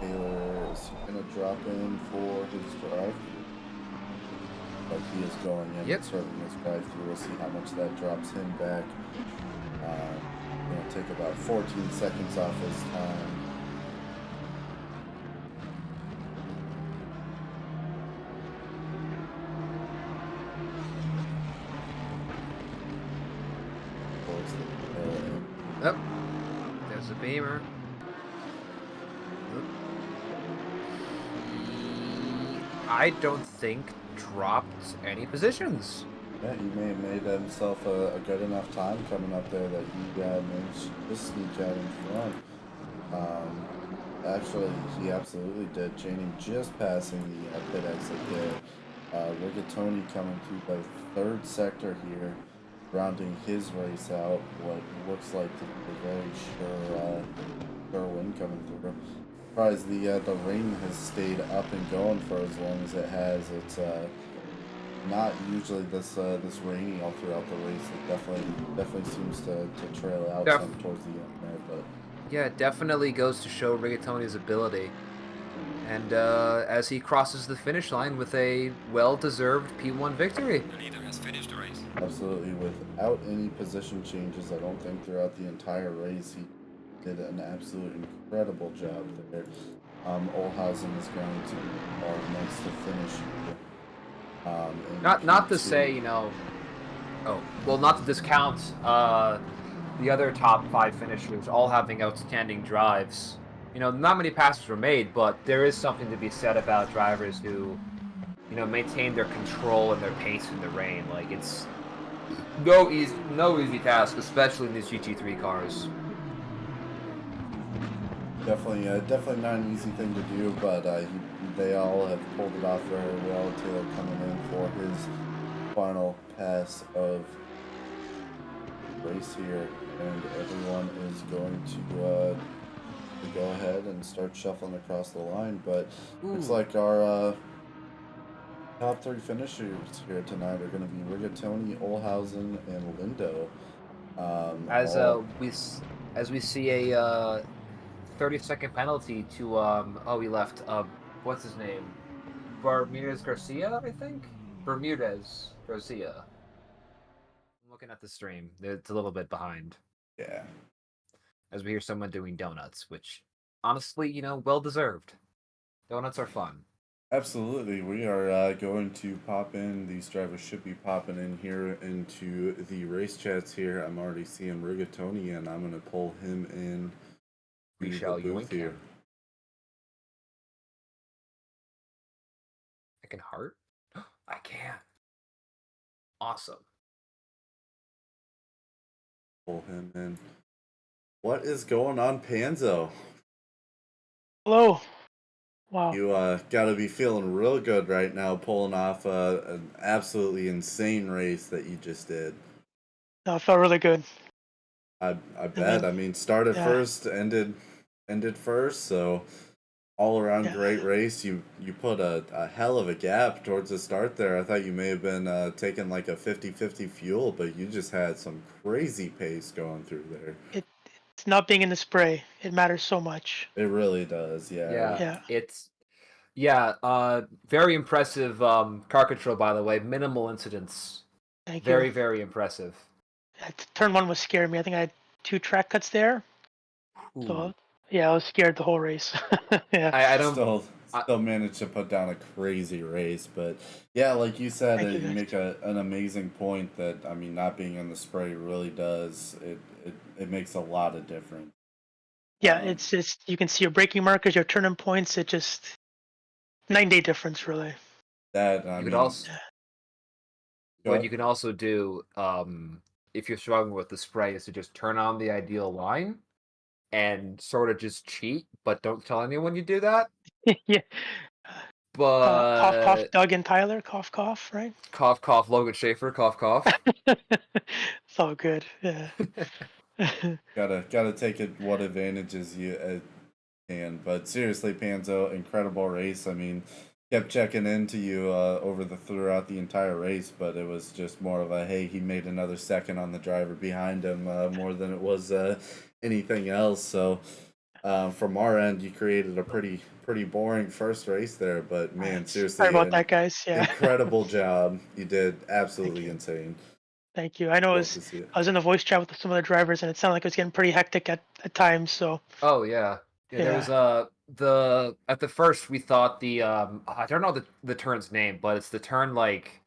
Taylor, is he going to drop in for his drive? Like he is going in and starting his drive through. We'll see how much that drops him back. Going to take about 14 seconds off his time. Yep. There's a beamer. I don't think dropped any positions. Yeah, he may have made himself a good enough time coming up there that he managed to sneak out in front. Actually, he absolutely did. Channing just passing the pit exit there. Rigatoni coming through the third sector here, rounding his race out. What looks like to be a very sure win coming through. Surprised the rain has stayed up and going for as long as it has. It's not usually this rainy all throughout the race. It definitely seems to trail out some towards the end there, but yeah, it definitely goes to show Rigatoni's ability. And as he crosses the finish line with a well-deserved P1 victory. The leader has finished the race. absolutely without any position changes. I don't think throughout the entire race he did an absolute incredible job there. Olhausen is going to be our next to finish here. Not to say, you know, not to discount the other top 5 finishers all having outstanding drives. You know, not many passes were made, but there is something to be said about drivers who, you know, maintain their control and their pace in the rain. Like, it's no easy task, especially in these GT3 cars. Definitely not an easy thing to do, but they all have pulled it off very well. Taylor coming in for his final pass of the race here, and everyone is going to go ahead and start shuffling across the line. But looks like our top 3 finishers here tonight are going to be Rigatoni, Olhausen, and Lindo. As we see a 30-second penalty to he left. What's his name? Bermudez Garcia, I think. Bermudez Garcia. I'm looking at the stream. It's a little bit behind. Yeah. As we hear someone doing donuts, which honestly, you know, well deserved. Donuts are fun. Absolutely. We are going to pop in. These drivers should be popping in here into the race chats here. I'm already seeing Rigatoni, and I'm going to pull him in. We shall yoink him. I can heart? I can. Awesome. Pull him in. What is going on, Panzo? Hello. Wow. You gotta be feeling real good right now, pulling off an absolutely insane race that you just did. No, it felt really good. I bet. I mean, started first, ended first, so all around great race. You put a hell of a gap towards the start there. I thought you may have been taking like a 50-50 fuel, but you just had some crazy pace going through there. It's not being in the spray. It matters so much. It really does, yeah. Very impressive car control, by the way. Minimal incidents. Thank you. Very, you. very impressive. Turn 1 was scaring me. I think I had 2 track cuts there. Ooh. So yeah, I was scared the whole race. Yeah. I don't still managed to put down a crazy race, but yeah, like you said, you make an amazing point that, I mean, not being in the spray really does it makes a lot of difference. Yeah, it's you can see your braking markers, your turning points. It just 9-day difference, really. What you can also do, if you're struggling with the spray, is to just turn on the ideal line and sort of just cheat, but don't tell anyone you do that. Yeah. But cough, cough, Doug and Tyler, cough, cough, right? Cough, cough, Logan Schaefer, cough, cough. It's all good. Yeah. gotta take it what advantages you can. But seriously, Panzo, incredible race. I mean, kept checking into you throughout the entire race, but it was just more of a hey, he made another second on the driver behind him more than it was anything else. So from our end, you created a pretty boring first race there, but man, seriously, Sorry about that, guys. Yeah. incredible job. You did absolutely you. insane. Thank you. I know Love to see it. I was in the voice chat with some of the drivers, and it sounded like it was getting pretty hectic at times. So Oh yeah. Yeah, there was the at the first we thought the I don't know the turn's name, but it's the turn like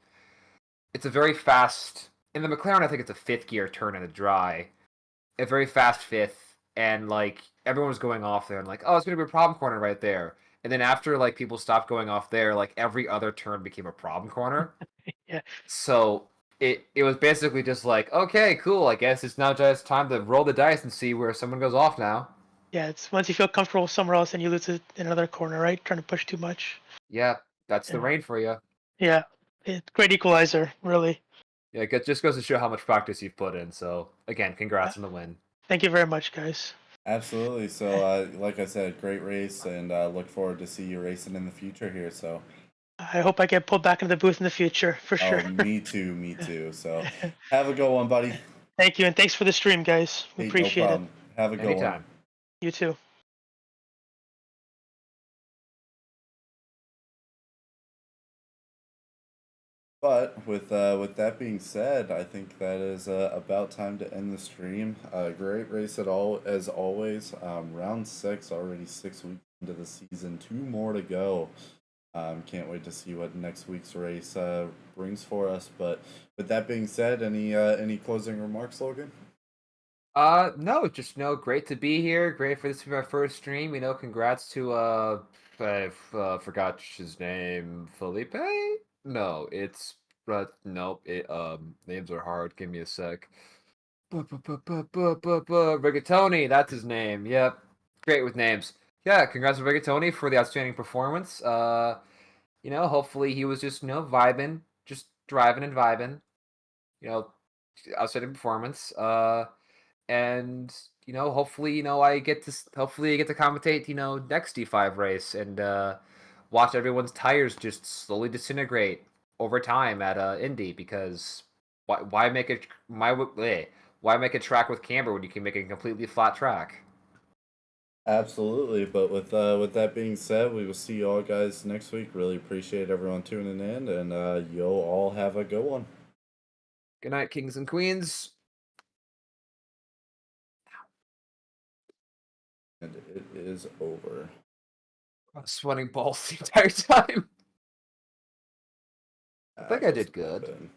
it's a very fast in the McLaren I think it's a fifth gear turn in the dry. A very fast fifth and like everyone was going off there and like, oh, it's gonna be a problem corner right there. And then after like people stopped going off there, like every other turn became a problem corner. yeah, So it was basically just like, okay, cool, I guess it's now just time to roll the dice and see where someone goes off now. yeah. It's once you feel comfortable somewhere else, and you lose it in another corner, right? Trying to push too much. Yeah, that's the Yeah. rain for you. Yeah, great equalizer, really. Yeah, it just goes to show how much practice you've put in. So again, congrats on the win. Thank you very much, guys. Absolutely. So, like I said, great race, and look forward to see you racing in the future here. So, I hope I get pulled back into the booth in the future for sure. oh, me too, me too. So, have a good one, buddy. Thank you, and thanks for the stream, guys. We Hey, appreciate no it. problem. Have a good one. Anytime. You too. But with that being said, I think that is about time to end the stream. Great race at all as always. Round 6 already 6 weeks into the season. 2 more to go. Can't wait to see what next week's race brings for us. But with that being said, any closing remarks, Logan? No, just great to be here. Great for this to be my first stream. Congrats to I forgot his name. Felipe? No, it's nope. Names are hard. Give me a sec. Rigatoni, that's his name. Yep. Great with names. Yeah, congrats to Rigatoni for the outstanding performance. Hopefully he was just, vibing, just driving and vibing. Outstanding performance. And hopefully I get to commentate next D5 race and watch everyone's tires just slowly disintegrate over time at Indy, because why make a track with camber when you can make a completely flat track? Absolutely. But with that being said, we will see you all guys next week. Really appreciate everyone tuning in, and you'll all have a good one. Good night, kings and queens. And it is over. Sweating balls the entire time. I think I did good. Happen.